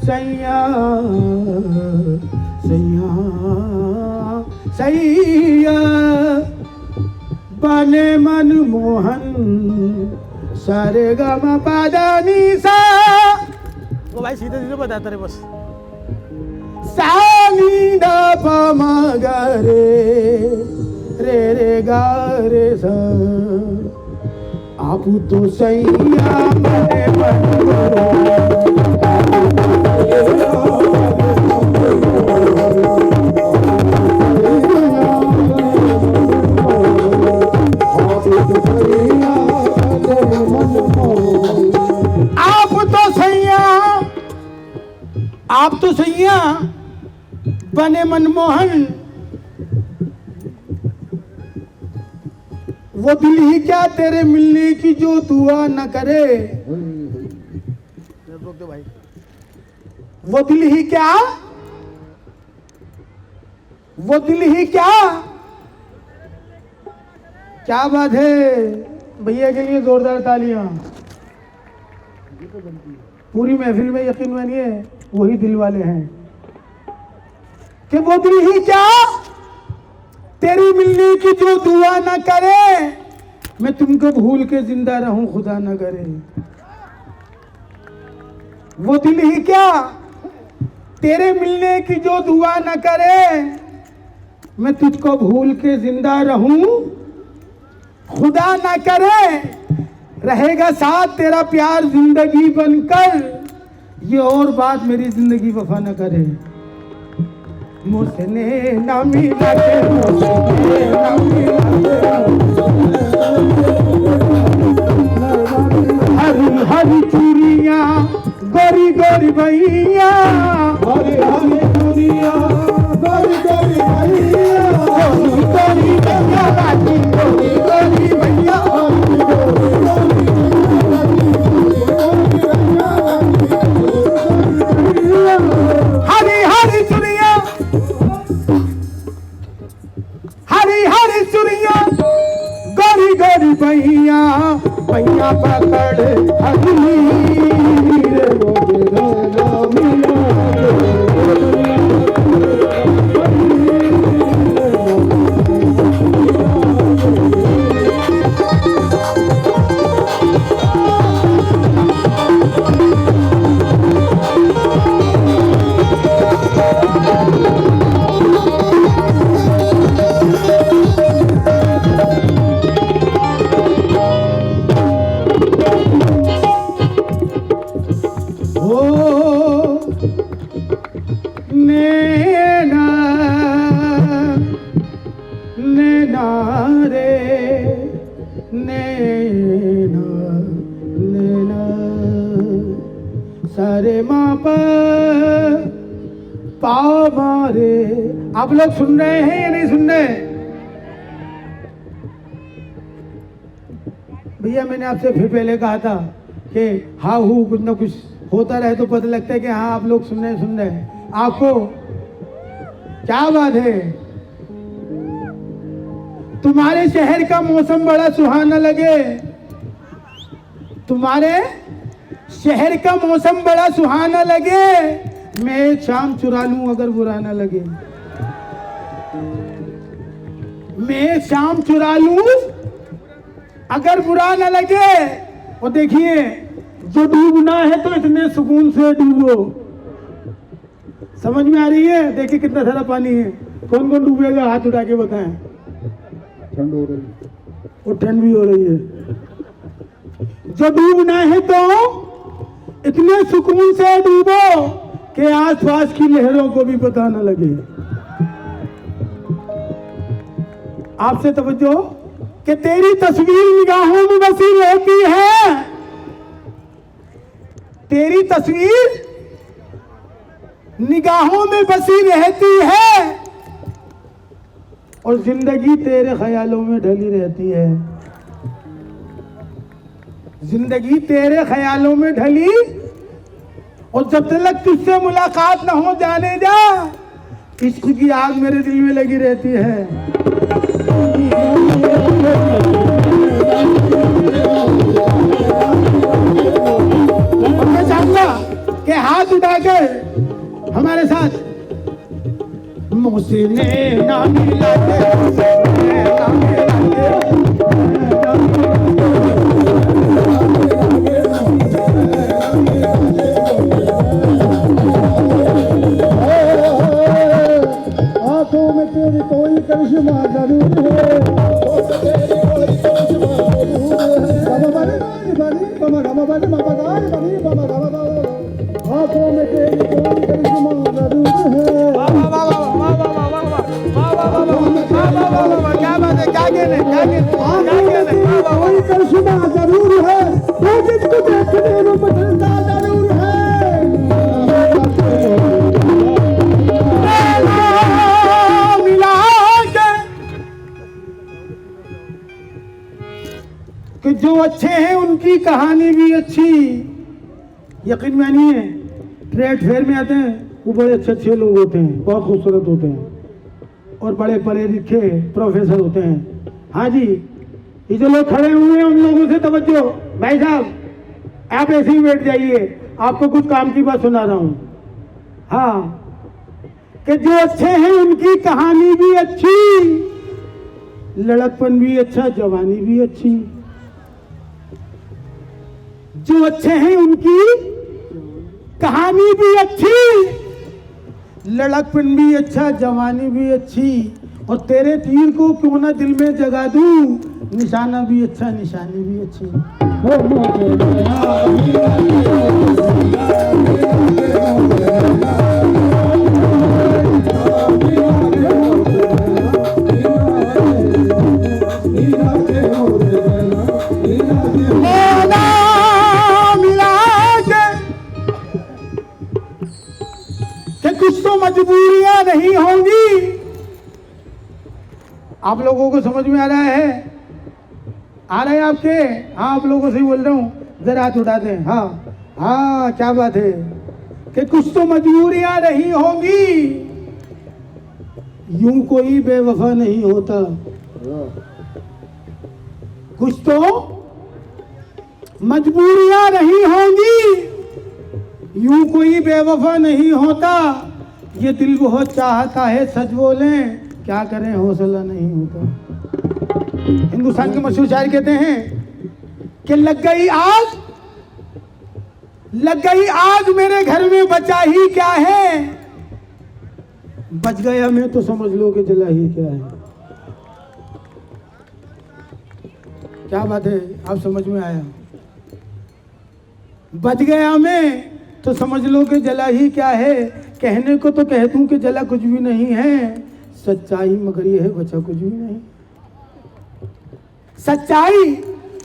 सैया सैया सैया बने मनमोहन सारे गा मा पा दा नी सा। वो भाई सीधे सीधे बताता रहे बस। सा नी दा पा मा गा रे रे गा रे सा। आप तो सैया बने आप तो सैया बने मनमोहन। वो दिल ही क्या तेरे मिलने की जो दुआ न करे। भाई वो दिल ही क्या, वो दिल ही क्या। क्या बात है, भैया के लिए जोरदार तालियां। पूरी महफिल में यकीन मानिए वही दिल वाले हैं कि वो दिल ही क्या तेरी मिलने की जो दुआ ना करे। मैं तुमको भूल के जिंदा रहूं खुदा ना करे। वो दिल ही क्या तेरे मिलने की जो दुआ ना करे। मैं तुझको भूल के जिंदा रहूं खुदा ना करे। रहेगा साथ तेरा प्यार जिंदगी बनकर। ये और बात मेरी जिंदगी वफा न करे। मुझने ना मिला के मुझने ना मिला हरी हरी चूड़ियां गोरी गोरी भैया। हरी हरी चूड़ियां गोरी गोरी भैया। गोरी गोरी भैया राजी गोरी गोरी भैया। हरी हरी चूड़ियां हरी हरी चूड़ियां गोरी गोरी भैया। भैया पकड़ हरी सारे माँ पर पाव मारे। आप लोग सुन रहे हैं या नहीं सुन रहे? भैया मैंने आपसे फिर पहले कहा था कि हाँ हूँ कुछ ना कुछ होता रहे तो पता लगता है कि हाँ आप लोग सुन रहे हैं। आपको क्या बात है, तुम्हारे शहर का मौसम बड़ा सुहाना लगे। तुम्हारे शहर का मौसम बड़ा सुहाना लगे। मैं एक शाम चुरा लूं अगर बुरा ना लगे। मैं एक शाम चुरा लूं अगर बुरा ना लगे। और देखिए जो डूबना है तो इतने सुकून से डूबो। समझ में आ रही है? देखिए कितना सारा पानी है। कौन कौन डूबेगा हाथ उठा के बताएं। ठंड हो रही है और ठंड भी हो रही है। जो डूबना है तो इतने सुकून से डूबो कि आसपास की लहरों को भी पता न लगे। आपसे तवज्जो कि तेरी तस्वीर निगाहों में बसी रहती है। तेरी तस्वीर निगाहों में बसी रहती है और जिंदगी तेरे ख्यालों में ढली रहती है। जिंदगी तेरे ख्यालों में ढली और जब तक तुझसे मुलाकात न हो जाने जा इश्क की आग मेरे दिल में लगी रहती है। और मैं चाहूंगा कि हाथ उठाकर हमारे साथ मुझसे ना मिला जरूर है। बाबा बाबा बाबा बाबा बाबा हाथों में तेरी कोई करिश्मा जरूर है। क्या बात है, क्या कहने कोई करिश्मा जरूर है, वो जिसको देखने में पसंदा जरूर है। मिला कि जो अच्छे हैं उनकी कहानी भी अच्छी। यकीन मानिए, ट्रेड फेयर में आते हैं वो बड़े अच्छे अच्छे लोग होते हैं, बहुत खूबसूरत होते हैं और बड़े पढ़े लिखे प्रोफेसर होते हैं। हाँ जी, ये जो लोग खड़े हुए हैं उन लोगों से तवज्जो। भाई साहब आप ऐसे ही बैठ जाइए, आपको कुछ काम की बात सुना रहा हूँ। हाँ, कि जो अच्छे हैं उनकी कहानी भी अच्छी, लड़कपन भी अच्छा, जवानी भी अच्छी। जो अच्छे हैं उनकी कहानी भी अच्छी, लड़कपन भी अच्छा, जवानी भी अच्छी। और तेरे तीर को क्यों ना दिल में जगा दूं, निशाना भी अच्छा, निशानी भी अच्छी। कुछ तो मजबूरियां नहीं होंगी। आप लोगों को समझ में आ रहा है? आ रहा है आपके? हाँ, आप लोगों से ही बोल रहा हूँ, जरा हाथ उठा दें। हाँ हाँ, क्या बात है कि कुछ तो मजबूरियां नहीं होंगी। यूं कोई बेवफा नहीं होता। कुछ तो मजबूरियां नहीं होंगी, यूं कोई बेवफा नहीं होता। ये दिल बहुत चाहता है सच बोलें, क्या करें हौसला नहीं होता। हिंदुस्तान के मशहूर शायर कहते हैं कि लग गई आग मेरे घर में, बचा ही क्या है। बच गया मैं तो समझ लो कि जला ही क्या है। क्या बात है, आप समझ में आया? बच गया मैं तो समझ लो कि जला ही क्या है। कहने को तो कह दूं कि जला कुछ भी नहीं है, सच्चाई मगर ये है बचा कुछ भी नहीं। सच्चाई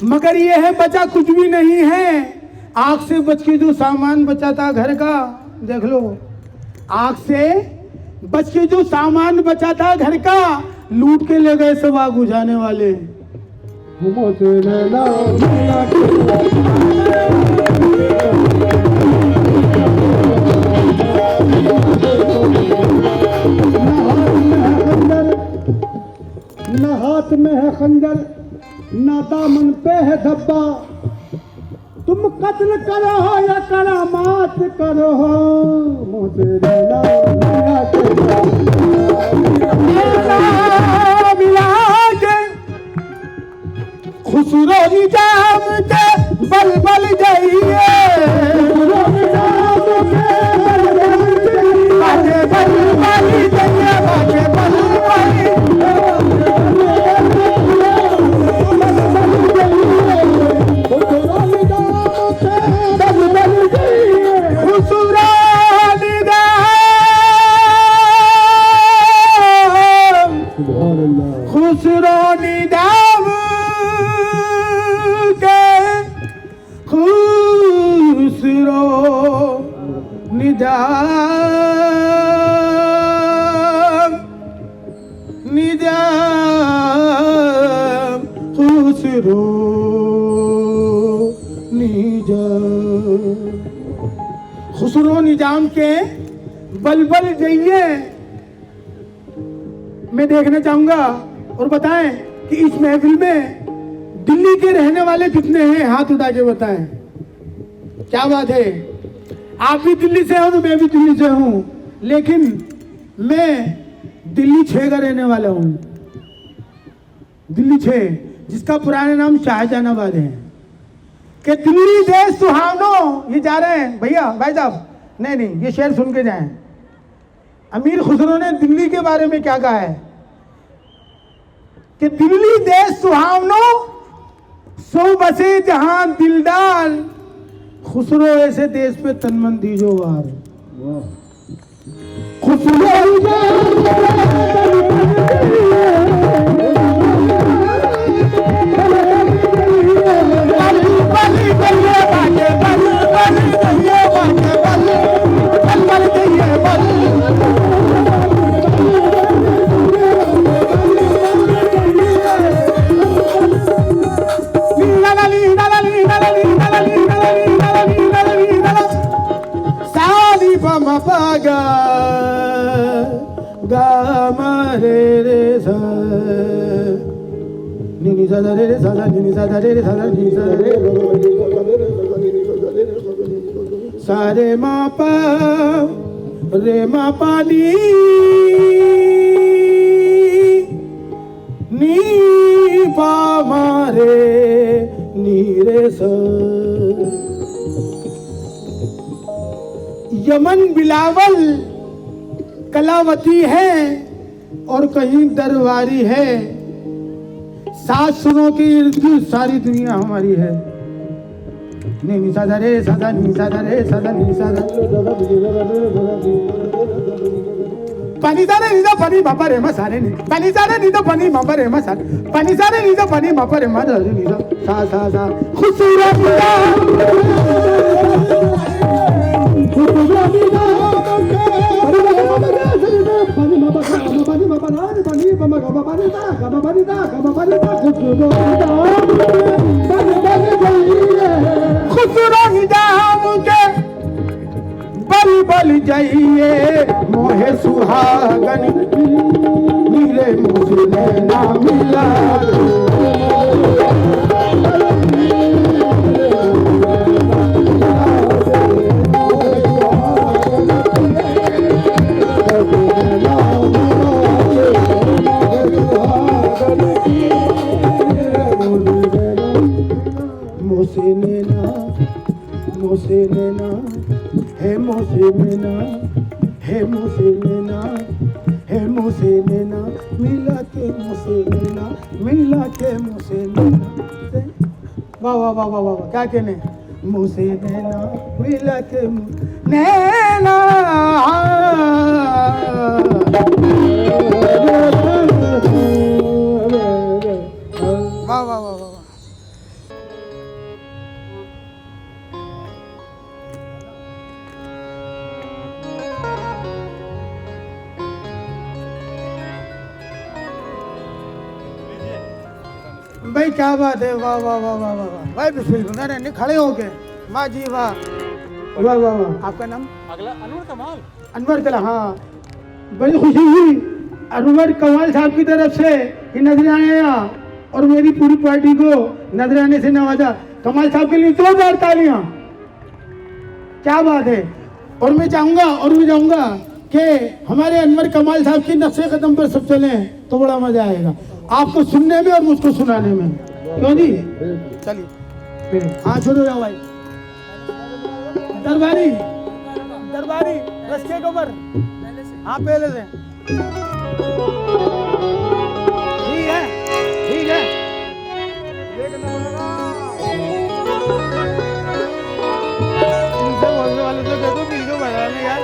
मगर ये है बचा कुछ भी नहीं है। आग से बच के जो सामान बचा था घर का, देख लो, आग से बच के जो सामान बचा था घर का, लूट के ले गए सब आग बुझाने वाले। न हाथ में है खंजर, न दामन पे है धब्बा। तुम कत्ल करो हो या करामात करो हो, मुझे खुसरो निजाम के बल बल जाइए, बाजे बल बल जाइए, बाजे बल खुसरो निजाम के, खुसरो निजाम, निजाम खुसरो निजाम। खुसरो निजाम के बलबल जाइए। मैं देखना चाहूंगा और बताएं कि इस महफिल में दिल्ली के रहने वाले कितने हैं, हाथ उठा के बताएं। क्या बात है, आप भी दिल्ली से हो तो मैं भी दिल्ली से हूं, लेकिन मैं दिल्ली 6 का रहने वाला हूं। दिल्ली 6, जिसका पुराना नाम शाहजहानाबाद है। कि दिल्ली देश सुहावनो, ये जा रहे हैं भैया, भाई साहब, नहीं ये शेर सुन के जाएं। अमीर खुसरो ने दिल्ली के बारे में क्या कहा है कि दिल्ली देश सुहावनो सो बसे जहां दिलदार, खुसरो ऐसे देश पे तन मन दीजो वार। Paga gama re re sa ni sa re re sa ni sa re re sa ni sa re sa re ma pa ni pa ma re ni re sa। Yaman Bilawal Kalavati है और कहीं दरबारी है, सात सुरों की इर्द सारी दुनिया हमारी है। नी सादा रे सादा नी सादा रे सादा नी सादा पानी सारे नी तो पानी बापा रे मसारे नी पानी सारे नी तो पानी बापा रे मसारे पानी सारे नी तो पानी बापा रे मसारे नी सा सा सा खूबसूरत बल बल जाइए मोहे सुहागन नीरे मुझे ना मिला मोसे लेना है मोसे लेना है मोसे लेना है मोसे लेना मिला के मोसे लेना मिला के मोसे लेना। वाह वाह वाह वाह वाह क्या कहने मोसे लेना मिला के नैना वाह वाह वाह वाह। भाई क्या बात है, वाह वाह वाह वाह वाह वाह भाई बिस्मिल्लाह नहीं खड़े हो गए माँ जी वाह वाह वाह वाह। आपका नाम? अगला अनवर कमाल। अनवर कला। हाँ बड़ी खुशी हुई अनवर कमाल साहब की तरफ से ये नजराना आया और मेरी पूरी पार्टी को नजराने से नवाजा। कमाल साहब के लिए जोरदार तालियां। क्या बात है। और मैं चाहूंगा कि हमारे अनवर कमाल साहब की नक्शे कदम पर सब चले तो बड़ा मजा आएगा आपको सुनने में और मुझको सुनाने में। क्यों जी? चलिए हाँ छोड़ो जाओ भाई। दरबारी दरबारी रस्ते के ऊपर हाँ पहले से ठीक है ठीक है। बोलने वाले तो दे दो वीडियो बनाने यार।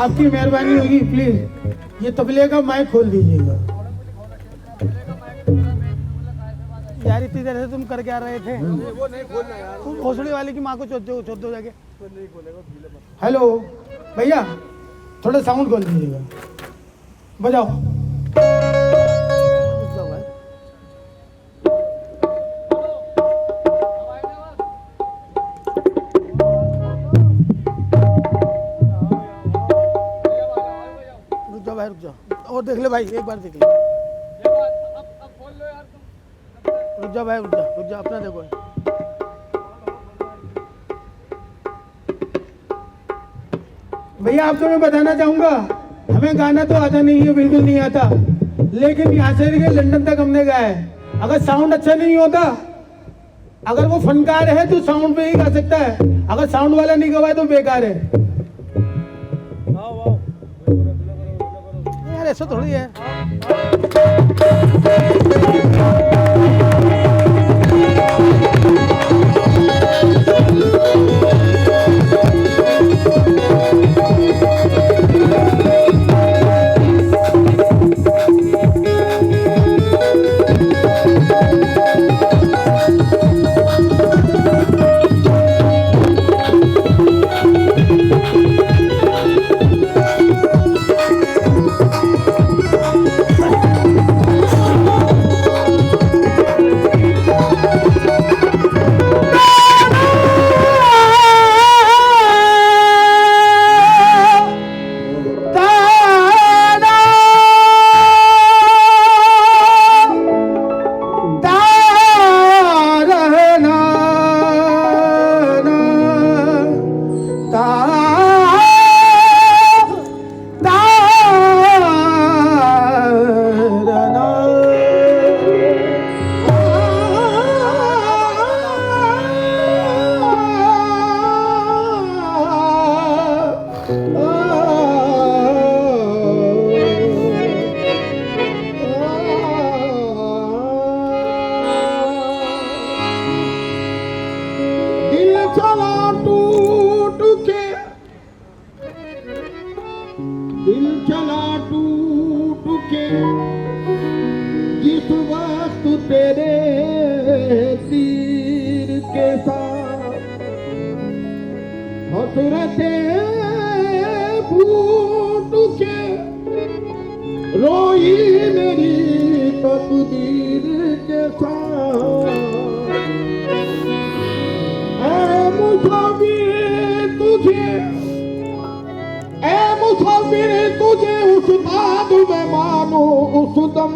आपकी मेहरबानी होगी, प्लीज ये तबले का माइक खोल दीजिएगा। यार इतनी देर से तुम कर क्या रहे थे? वो नहीं खोलना यार, भोसड़ी वाले की माँ को चोद दो जाके। हेलो भैया, थोड़ा साउंड खोल दीजिएगा, बजाओ। भाई रुक जाओ और देख ले भाई, एक बार देख ले। रुक जा भाई, रुक जा अपना देखो। भैया आपको मैं बताना चाहूंगा, हमें गाना तो आता नहीं है, बिल्कुल नहीं आता, लेकिन यहाँ से लेके लंदन तक हमने गाया है। अगर साउंड अच्छा नहीं होता, अगर वो फनकार है तो साउंड पे ही गा सकता है, अगर साउंड वाला नहीं गवाए तो बेकार है। यार ऐसा थोड़ी है। दिल चला टूट के जिस वक्त तेरे तीर के साथ हसरतें फूट के रोई मेरी तकदीर के साथ। ऐ मुसाफिर तुझे उस बात में मानो उस दम,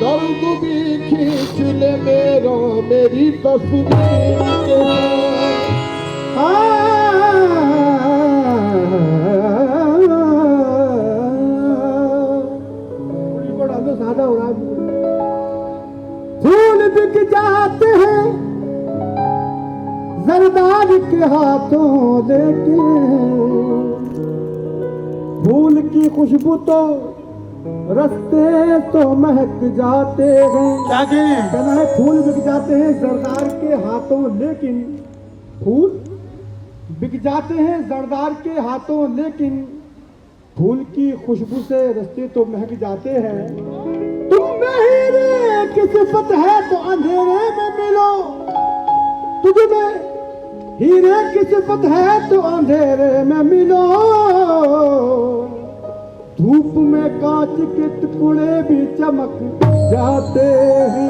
दर्द भी खींच ले मेरी तस्वीर के सादा हो रहा। फूल बिक जाते हैं जरदार के हाथों, लेकिन फूल की खुशबू तो रस्ते तो महक जाते हैं। क्या कहना है फूल बिक जाते हैं जरदार के हाथों, लेकिन फूल बिक जाते हैं जरदार के हाथों, लेकिन फूल की खुशबू से रस्ते तो महक जाते हैं। तुम में हीरे की सिफत है तो अंधेरे में मिलो, तुझ में हीरे की सिफत है तो अंधेरे में मिलो, धूप में कांच के टुकड़े भी चमक जाते हैं।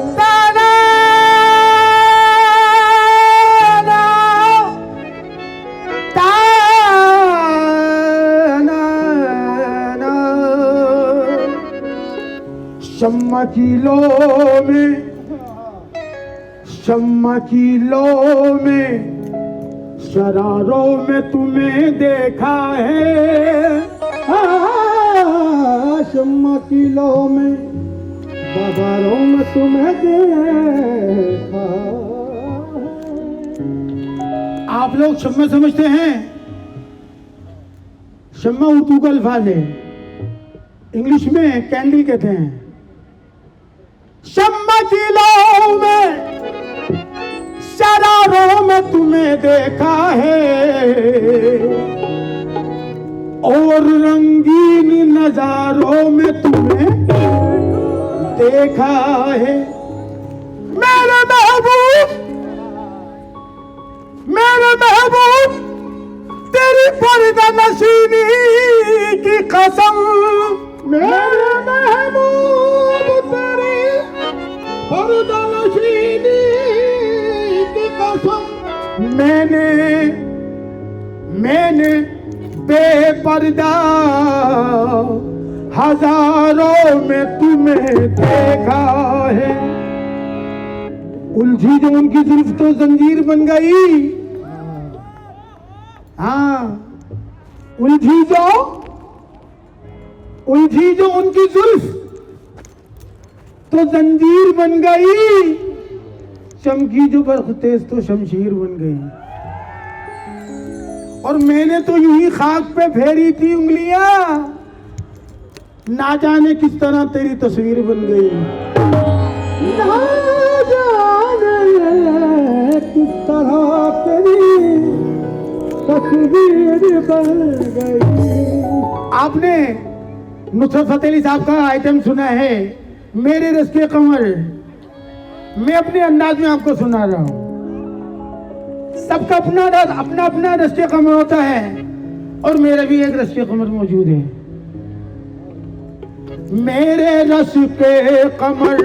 शम्मा की लो में शरारों में तुम्हें देखा है, शम्मा की लो में बाजारों में तुम्हें देखा। आप लोग शम्मा समझते हैं? शम्मा उर्दू का अल्फाज है, इंग्लिश में कैंडल कहते हैं। शम्मा की लो में शरारों में में तुम्हें देखा है और रंगीन नजारों में तुम्हें देखा है। मेरे महबूब तेरी पर्दा नशीनी की कसम, मेरे महबूब तेरी पर्दा नशीनी की कसम, मैंने बेपर्दा हजारों में तुम्हें देखा है। उलझी जो उनकी जुल्फ तो जंजीर बन गई। हाँ, उलझी जो उनकी जुल्फ तो जंजीर बन गई, चमकी जो बर्फ तेज तो शमशीर बन गई। और मैंने तो यूं ही खाक पे फेरी थी उंगलियां, ना जाने किस तरह तेरी तस्वीर बन गई। ना जाने किस तरह तेरी तस्वीर बन गई। आपने नुसरत फतेह अली साहब का आइटम सुना है, मेरे रस के कमर। मैं अपने अंदाज में आपको सुना रहा हूं। सबका अपना रस के कमर होता है, और मेरा भी एक रस के कमर मौजूद है। मेरे रस के कमर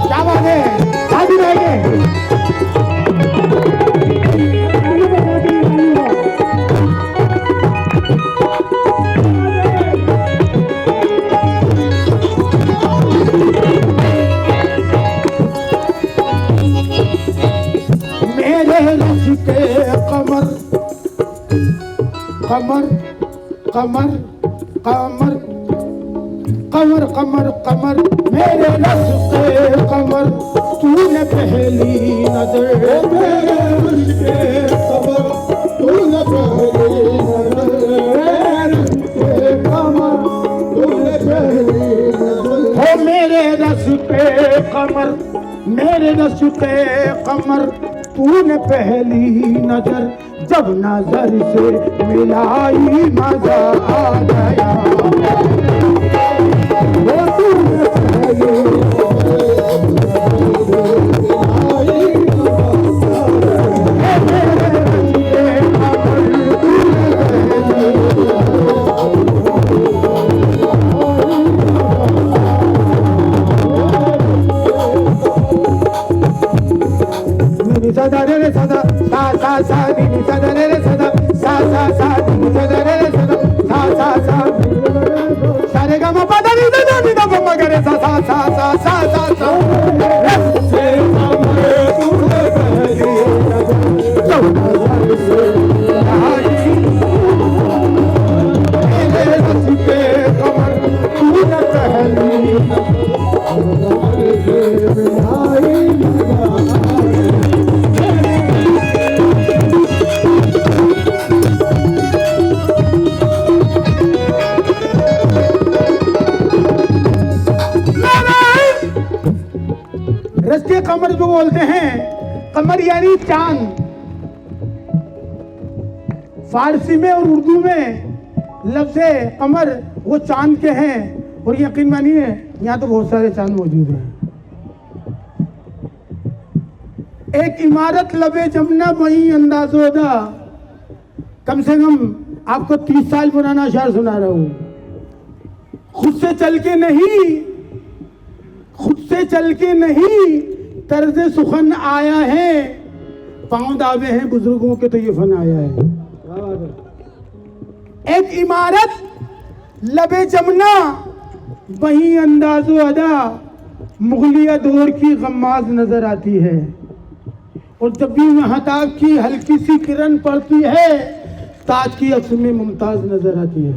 क्या बात है, शादी रहेंगे। कमर कमर कमर कमर कमर कमर मेरे रस के कमर, तूने पहली नजर, मेरे रस के कमर तूने पहली नजर, मेरे रस के कमर तूने पहली नजर। हो मेरे रस के कमर, मेरे रस के कमर तूने पहली नजर, जब नजर से मिलाई मजा आ गया। वो तूने पहली सदा रे सदा सा सा सा नी सदा रे सदा सा सा सा नी सदा रे सदा सा सा सा सारे गा मा पा दा नी दा नी दा मा गा रे सा सा सा सा सा सा सा रस से हमरे तूने पहली नजर, से आई मेरे रस के कमर तूने पहली नजर, से आई रस के कमर जो बोलते हैं, कमर यानी चांद। फारसी में और उर्दू में लफ्ज़ कमर वो चांद के हैं, और यकीन मानिए यहाँ तो बहुत सारे चांद मौजूद हैं। एक इमारत लबे जमुना वही अंदाज़ोदा, कम से कम आपको 30 साल पुराना शायर सुना रहा हूँ। खुद से चल के नहीं तर्ज सुखन आया है, पांव दावे हैं बुजुर्गों के तो ये फन आया है। एक इमारत लबे जमुना वही अंदाजो अदा, मुगलिया दौर की गम्माज नजर आती है, और जब भी महताब की हल्की सी किरण पड़ती है, ताज की अक्स में मुमताज नजर आती है।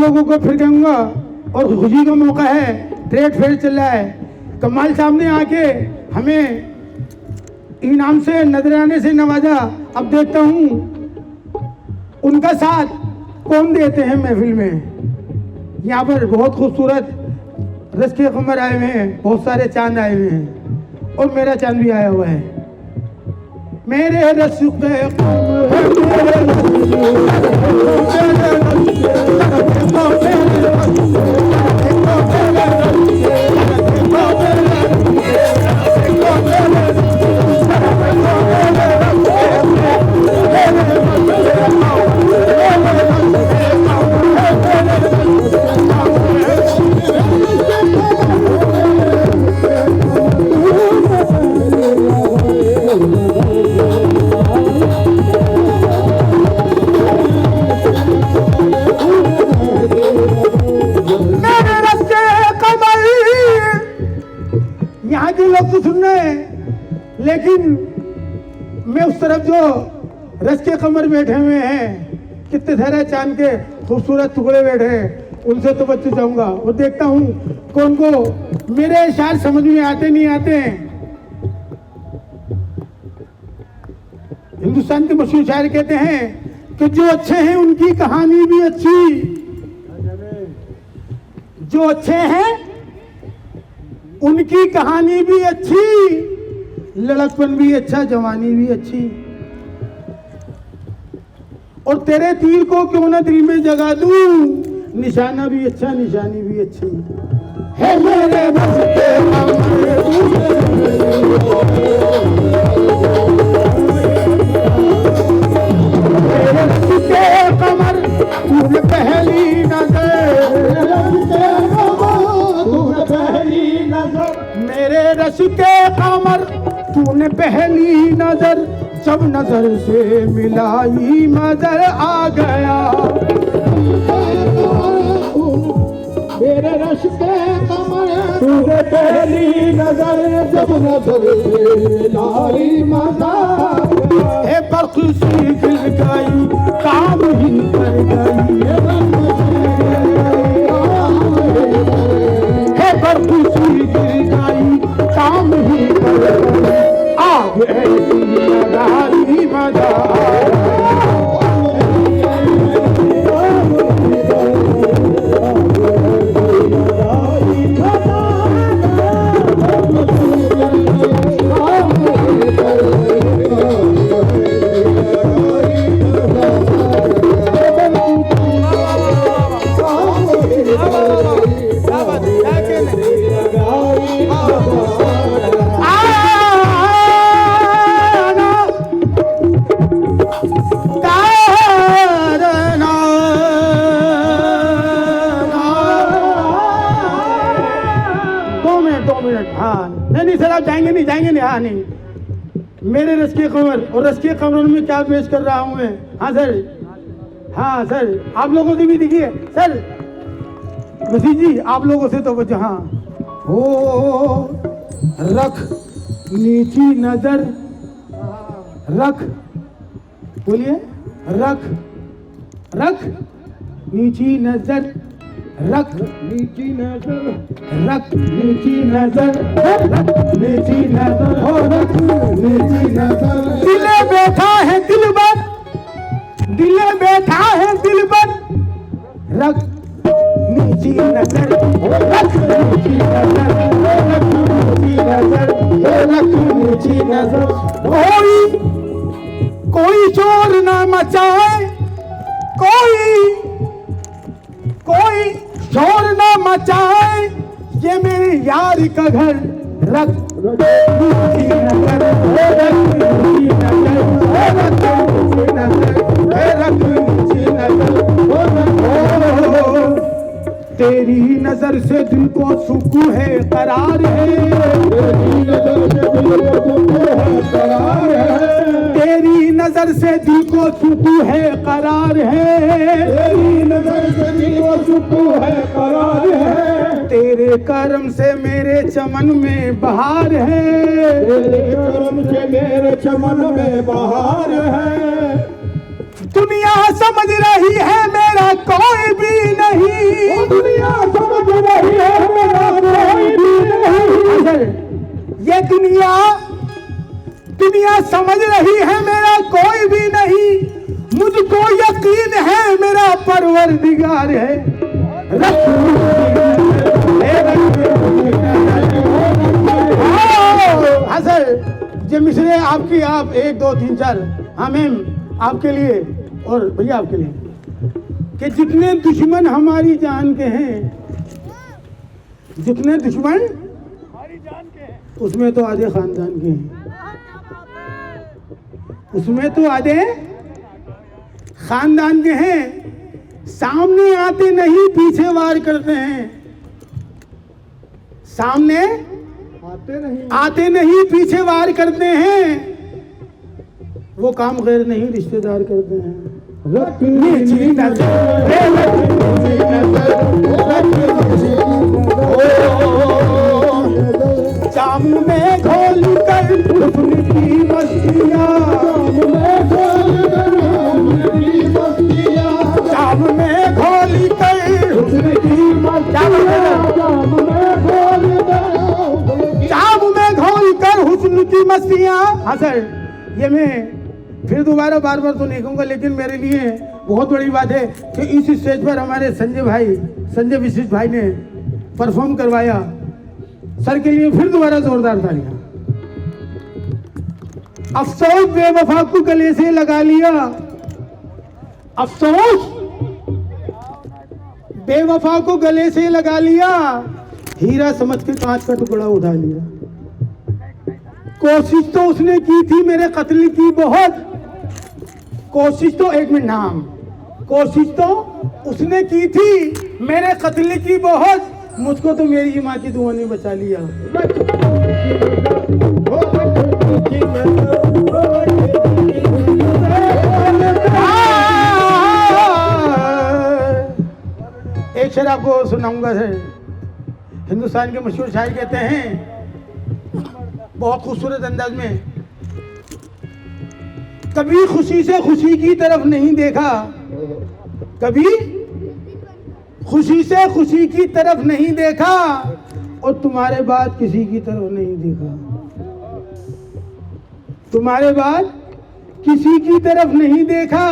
लोगों को फिर कहूँगा, और खुशी का मौका है, ट्रेड फेयर चल रहा है, कमाल साहब ने आके हमें इनाम से नजराने से नवाजा। अब देखता हूँ उनका साथ कौन देते हैं महफिल में। यहाँ पर बहुत खूबसूरत रस के कमर आए हुए हैं, बहुत सारे चांद आए हुए हैं, और मेरा चांद भी आया हुआ है। मेरे रस के यहाँ के लोग तो सुन रहे हैं, लेकिन मैं उस तरफ जो रस के कमर बैठे हुए हैं, कितने सारे चांद के खूबसूरत टुकड़े बैठे हैं, उनसे तो बच जाऊंगा। और देखता हूँ कौन को मेरे इशारे समझ में आते नहीं आते हैं। हिंदुस्तान के मशहूर शायर कहते हैं कि जो अच्छे हैं उनकी कहानी भी अच्छी, जो अच्छे हैं उनकी कहानी भी अच्छी, लड़कपन भी अच्छा, जवानी भी अच्छी। और तेरे तीर को क्यों ना दिल में जगा दूं, निशाना भी अच्छा, निशानी भी अच्छी है। मेरे बस के कमर तूने पहली नजर, मेरे रस के कमर तूने पहली नजर, जब नजर से मिलाई नजर आ गया। मेरे रस के कमर तूने पहली नजर, जब नजर से मिलाई नजर। हे बर्फ सी गिर गई, काम ही कर गई, हे बर्फ सी गिर गई, काम ही कर गई, आग ऐसी लगाई मजा। नहीं सर, आप जाएंगे नहीं। हाँ नहीं, मेरे रस के कमर और रस के कमरों में क्या पेश कर रहा हूँ मैं। हाँ सर, आप लोगों से भी दिखिए सर, वसीम जी आप लोगों से तो बचा। हाँ हो रख नीची नजर, रख बोलिए, रख नीची नजर, रख नीची नजर, रख नीची नजर, रख नीची नजर, हो रख नीची नजर। दिले बैठा है दिलबर, दिले बैठा है दिलबर, रख नीची नजर, रख नीची नजर, रख नीची नजर, रख नीची नजर। कोई शोर ना मचाए, कोई शोर ना मचाए, ये मेरे यार का घर, रख नीची नजर, रख नीची नजर, रख नीची नजर, रख नीची नजर। तेरी नजर से दिल को सुकून है, करार है, तेरी नजर से दिल को सुकून है, करार है, तेरी नजर से दिल को सुकून है, करार है, तेरी नजर से दिल को सुकून है, करार है। तेरे करम से मेरे चमन में बहार है, तेरे करम से मेरे चमन में बहार है। दुनिया समझ रही है मेरा कोई भी नहीं, दुनिया समझ रही है मेरा कोई भी नहीं। ये दुनिया समझ रही है मेरा कोई भी नहीं, मुझको यकीन है मेरा परवरदिगार है। हाँ सर, ये मिसरे आपकी, आप 1 2 3 4 हाँ मैम आपके लिए और भैया आपके लिए, कि जितने दुश्मन हमारी जान के हैं, जितने दुश्मन हमारी जान के हैं, उसमें तो आधे खानदान के हैं, उसमें तो आधे खानदान के हैं। सामने आते नहीं पीछे वार करते हैं, सामने आते नहीं पीछे वार करते हैं, वो काम गैर नहीं रिश्तेदार करते हैं। जाम में घोल कर हुस्न की मस्तियाँ, जाम में घोल कर हुस्न की हुस्न की मस्तियाँ। हाँ सर, ये मैं फिर दोबारा बार बार तो नहीं कहूँगा, लेकिन मेरे लिए बहुत बड़ी बात है कि इस स्टेज पर हमारे संजय विशिष्ट भाई ने परफॉर्म करवाया। सर के लिए फिर दोबारा जोरदार तालियां। अफसोस बेवफा को गले से लगा लिया, अफसोस बेवफा को गले से लगा लिया, हीरा समझ के कांच का टुकड़ा उठा लिया। कोशिश तो उसने की थी मेरे कत्ल की बहुत, कोशिश तो एक मिनट नाम, कोशिश तो उसने की थी मेरे कत्ल की बहुत, मुझको तो मेरी माँ की दुआ ने बचा लिया। एक शेर आपको सुनाऊंगा सर। हिंदुस्तान के मशहूर शायर कहते हैं बहुत खूबसूरत अंदाज में, कभी खुशी से खुशी की तरफ नहीं देखा, कभी खुशी से खुशी की तरफ नहीं देखा, और तुम्हारे बाद किसी की तरफ नहीं देखा, तुम्हारे बाद किसी की तरफ नहीं देखा,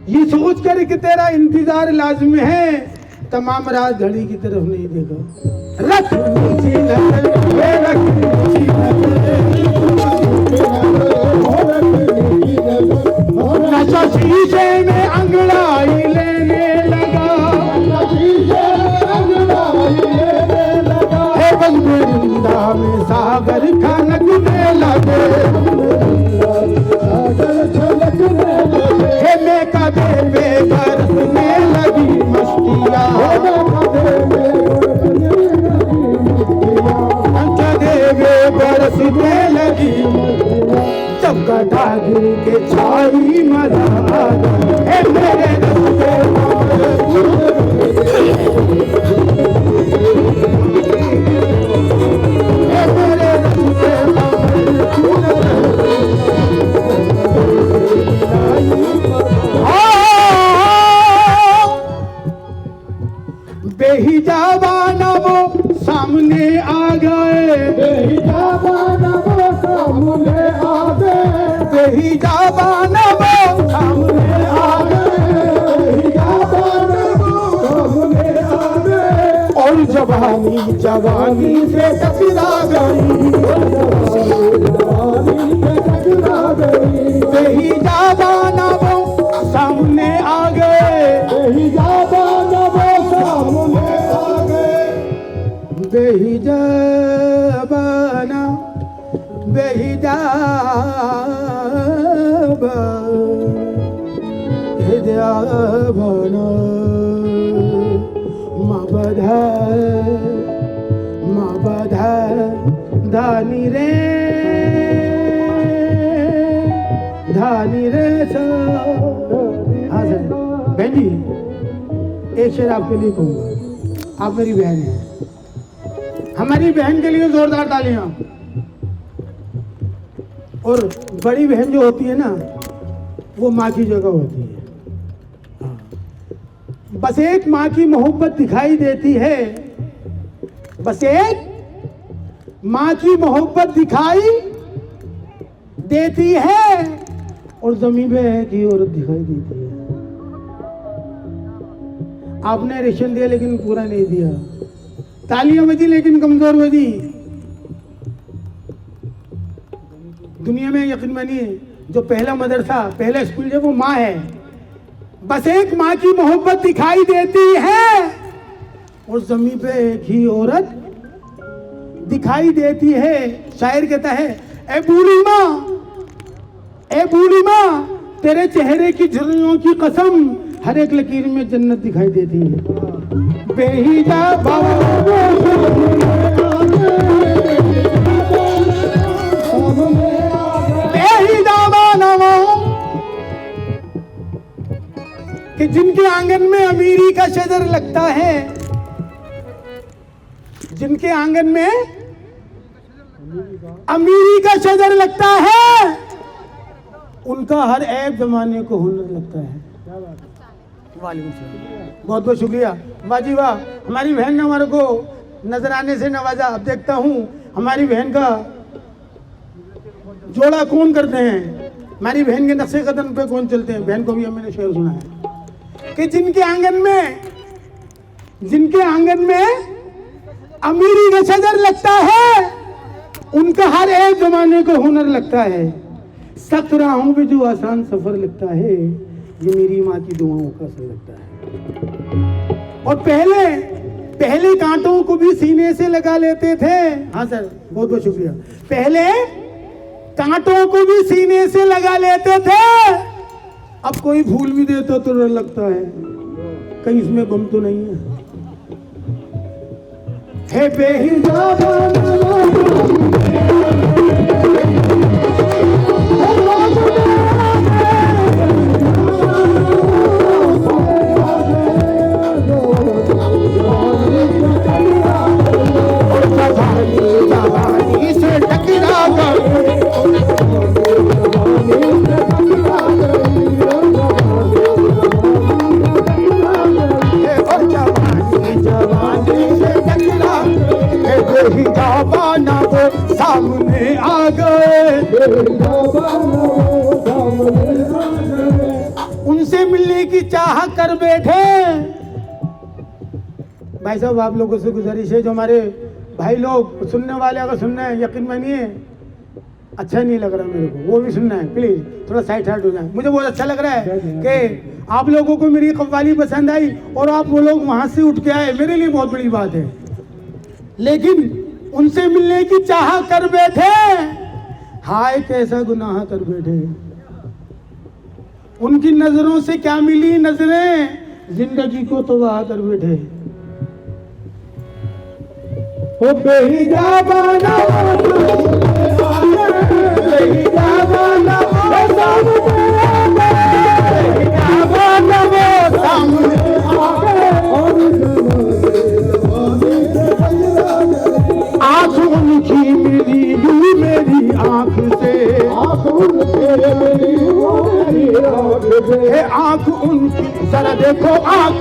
ये सोच कर कि तेरा इंतजार लाजिम है, तमाम रात घड़ी की तरफ नहीं देखा। रख नीची नजर, रख नीची नशा शीशे में अंगड़ाई लेने लगा, हे बंदरिंदा में सागर खनकने लगे, हे मैं कदे बेबरसने लगी मस्तियाँ, बरसने लगी, जब गधा गिर के छाई मजा है मेरे रस्ते, मेरे रस्ते बेहिजाबा ना वो सामने आ गए, बेहिजाबा ना वो सामने आ गए, बेहिजाबा ना वो सामने आ गए, बेहिजाबा ना वो सामने आ गए, और जवानी जवानी से टकरा गई, जवानी से टकरा गई, बेहिजाबा ना वो सामने आ गए, बेहिजाबा ना वो सामने आ गए, बेहिजाबाना बेहिजाबा हिजाबाना माबधा धानी रे हाँ सर बहन जी, एक शेर आपके लिए कहूँगा, आप मेरी बहन हैं, हमारी बहन के लिए जोरदार तालियां। और बड़ी बहन जो होती है ना, वो माँ की जगह होती है। हाँ। बस एक माँ की मोहब्बत दिखाई देती है, बस एक माँ की मोहब्बत दिखाई देती है और जमीन पे है कि औरत दिखाई देती है। आपने रेशन दिया लेकिन पूरा नहीं दिया, तालियां बजी लेकिन कमजोर बजी। दुनिया में यकीन मानिए जो पहला मदरसा पहला स्कूल है वो माँ है। बस एक माँ की मोहब्बत दिखाई देती है और जमीन पे एक ही औरत दिखाई देती है। शायर कहता है, ए बूढ़ी माँ, ए बूढ़ी माँ, तेरे चेहरे की झुर्रियों की कसम, हर एक लकीर में जन्नत दिखाई देती है। बेहिजा कि जिनके आंगन में अमीरी का शजर लगता है, जिनके आंगन में अमीरी का शजर लगता है, उनका हर ऐब जमाने को हुनर लगता है। वालेकुम सलाम, बहुत बहुत शुक्रिया। वाह जी वाह, हमारी बहन ने हमारे को नजराने से नवाजा। अब देखता हूँ हमारी बहन का जोड़ा कौन करते हैं, हमारी बहन के नक्शे कदम पे कौन चलते हैं। बहन को भी मैंने शेर सुना है कि जिनके आंगन में अमीरी का शजर लगता है, उनका हर एक जमाने को हुनर लगता है। सख्त राहों पे जो आसान सफर लगता है, ये मेरी माँ की दुआओं का असर लगता है। और पहले कांटों को भी सीने से लगा लेते थे। हाँ सर, बहुत बहुत शुक्रिया। पहले कांटों को भी सीने से लगा लेते थे, अब कोई भूल भी देता तो डर लगता है कहीं इसमें बम तो नहीं है। बेहिजाब सामने आ गए, उनसे मिलने की चाह कर बैठे। भाई साहब, आप लोगों से गुजारिश है, जो हमारे भाई लोग सुनने वाले अगर सुनना है, यकीन मानिए अच्छा नहीं लग रहा मेरे को, वो भी सुनना है प्लीज, थोड़ा साइड हार्ट हो जाए। मुझे बहुत अच्छा लग रहा है कि आप लोगों को मेरी कव्वाली पसंद आई और आप वो लोग वहां से उठ के आए, मेरे लिए बहुत बड़ी बात है। लेकिन उनसे मिलने की चाह कर बैठे, हाय कैसा गुनाह कर बैठे। उनकी नजरों से क्या मिली नजरें, जिंदगी को तबाह कर बैठे। ओ बेहिजाबाना आँख उनकी मिली मेरी आँख से, आँख उनकी जरा देखो, आँख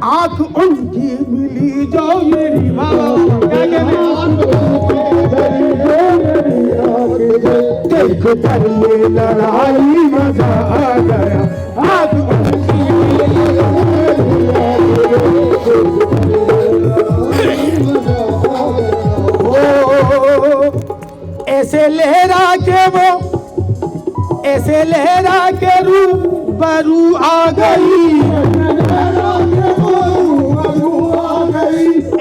आँख उनकी मिली जो मेरी देख कर ये लड़ाई मजा आ गया। आँख उनकी ऐसे लहरा के वो, ऐसे लहरा के रूबरू आ गई,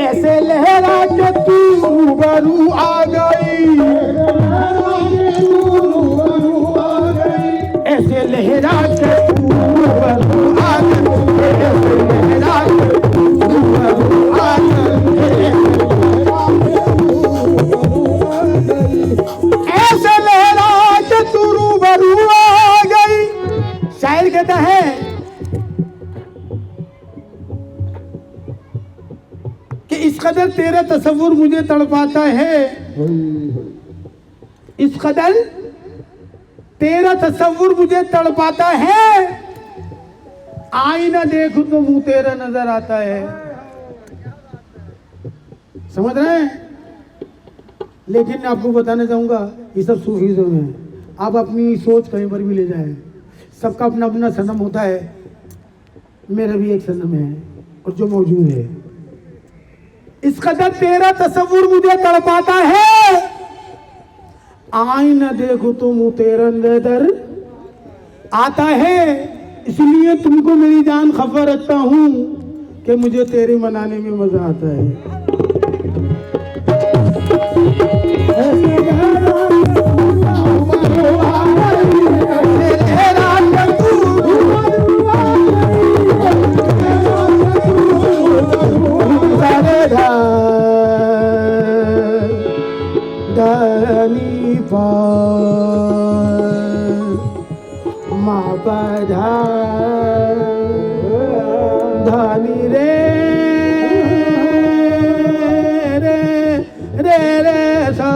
ऐसे लहरा के तू रूबरू आ गई, ऐसे लहरा के तू रूबरू आ गई, ऐसे लहरा के तू रूबरू आ गई। कहता है कि इस कदर तेरा तस्वुर मुझे तड़पाता है, इस कदर तेरा तस्वुर मुझे तड़पाता है, आईना देखूं तो मुंह तेरा नजर आता है। समझ रहे हैं? लेकिन आपको बताना चाहूंगा ये सब सूफीज़्म है। आप अपनी सोच कहीं पर भी ले जाएं, सबका अपना अपना सनम होता है। मेरा भी एक सनम है और जो मौजूद है। इस कदर तेरा तस्वुर मुझे तड़पाता है, आईना देखो तो मुंह तेरा नजर आता है। इसलिए तुमको मेरी जान खबर रखता हूँ कि मुझे तेरे मनाने में मजा आता है। धानी रे रे रे रे सा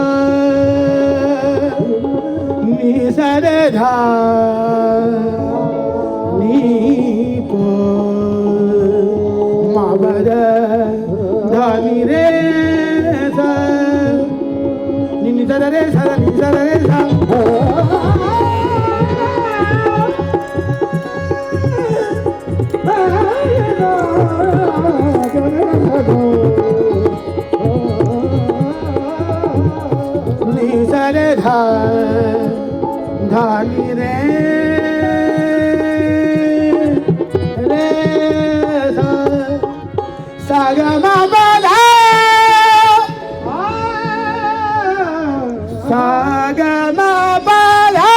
नी सा रे धा नी पो मा बा धानी रे सा नी सा रे सा नी सा रे सा। धानी रे रे सा गा मा पा धा सा गा मा पा धा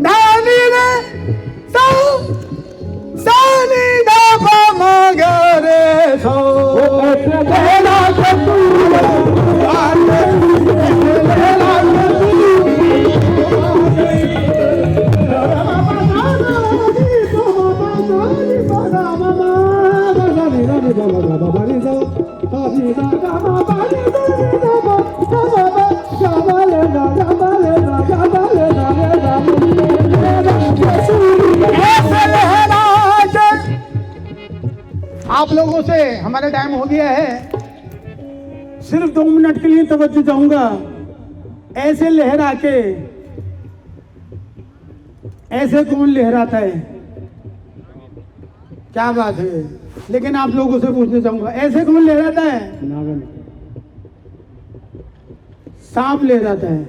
धानी रे सा सा नी धा पा मा गा रे सो तेरा आप लोगों से हमारा टाइम हो गया है, सिर्फ 2 मिनट के लिए तवज्जो चाहूंगा। ऐसे लहरा के, ऐसे कौन लहराता है? क्या बात है। लेकिन आप लोगों से पूछना चाहूंगा, ऐसे कौन लहराता है? सांप लहराता है।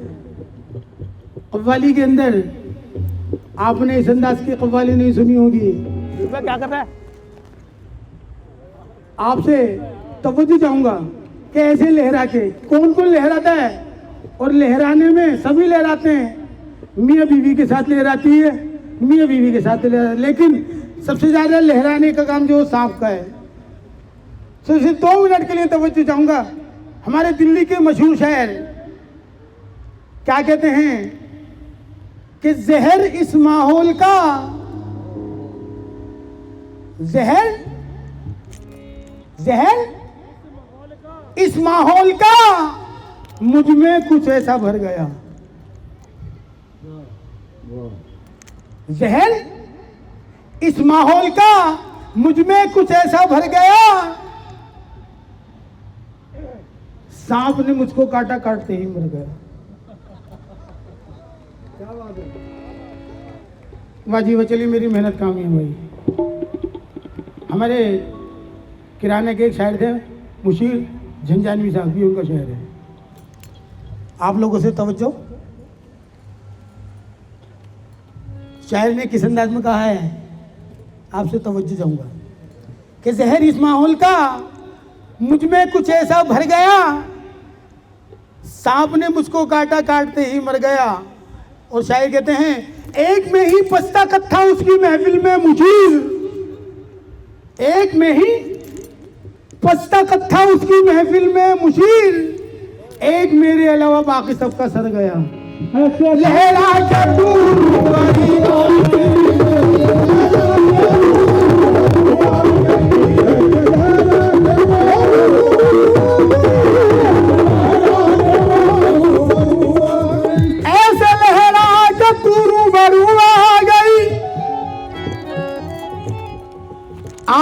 कव्वाली के अंदर आपने इस अंदाज की कव्वाली नहीं सुनी होगी। क्या कर रहा है? आपसे तवज्जो चाहूंगा कि ऐसे लहरा के कौन कौन लहराता है? और लहराने में सभी लहराते हैं। मियाँ बीवी के साथ लहराती है, मियाँ बीवी के साथ लहराती, लेकिन सबसे ज्यादा लहराने का काम जो सांप का है। तो सिर्फ 2 मिनट के लिए तवज्जो चाहूंगा। हमारे दिल्ली के मशहूर शायर क्या कहते हैं कि जहर इस माहौल का, जहर जहर इस माहौल का मुझ में कुछ ऐसा भर गया। जहर इस माहौल का मुझ में कुछ ऐसा भर गया, सांप ने मुझको काटा, काटते ही मर गया। क्या बात है? वाजी वो चलिए, मेरी मेहनत कामयाब हुई। हमारे किराने के एक शायर थे मुशीर झंझानवी साहब, भी उनका शायर है। आप लोगों से तवज्जो। शायर ने किस अंदाज में कहा है, आपसे तवज्जो चाहूंगा कि जहर इस माहौल का मुझ में कुछ ऐसा भर गया, सांप ने मुझको काटा, काटते ही मर गया। और शायर कहते हैं, एक में ही पछता कत्था उसकी महफिल में मुशीर, एक में ही पछता कत्था उसकी महफिल में मुशीर, एक मेरे अलावा बाकी सबका सर गया। लहरा के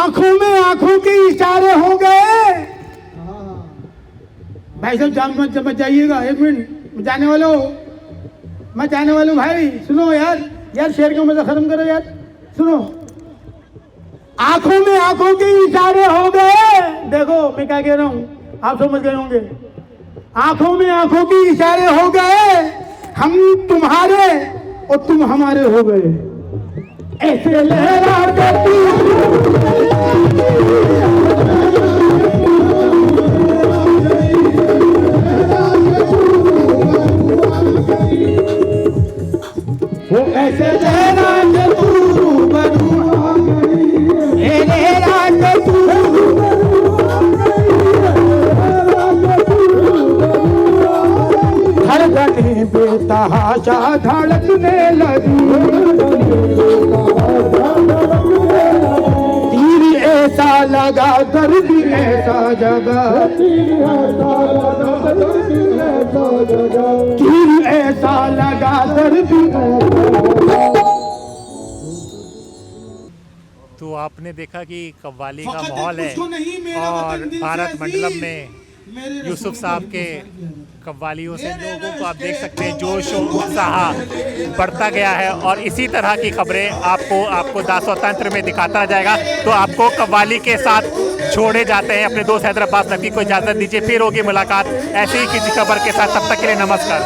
आंखों के इशारे हो गए। भाई साहब जाम मत जाइएगा, 1 मिनट मैं जाने वाला हूँ, भाई सुनो यार शेर का मजा खत्म करो यार, सुनो। आंखों के इशारे हो गए, देखो मैं क्या कह रहा हूँ, आप समझ गए होंगे। आंखों के इशारे हो गए, हम तुम्हारे और तुम हमारे हो गए। ऐसे लहराते वो ऐसे लहराते तू बरू लहराते तू धड़कने बेतहाशा धड़कने लगी, तीर ऐसा लगा दर्द ऐसा जगा, तीर ऐसा लगा दर्द। तो आपने देखा कि कव्वाली का माहौल है और भारत मंडलम में यूसुफ साहब के कव्वालियों से लोगों को आप देख सकते हैं जोश और उत्साह बढ़ता गया है। और इसी तरह की खबरें आपको दासोतंत्र में दिखाता जाएगा। तो आपको कव्वाली के साथ छोड़े जाते हैं अपने दोस्त हैदर अब्बास नकवी को इजाज़त दीजिए, फिर होगी मुलाकात ऐसी ही किसी खबर के साथ। तब तक के लिए नमस्कार।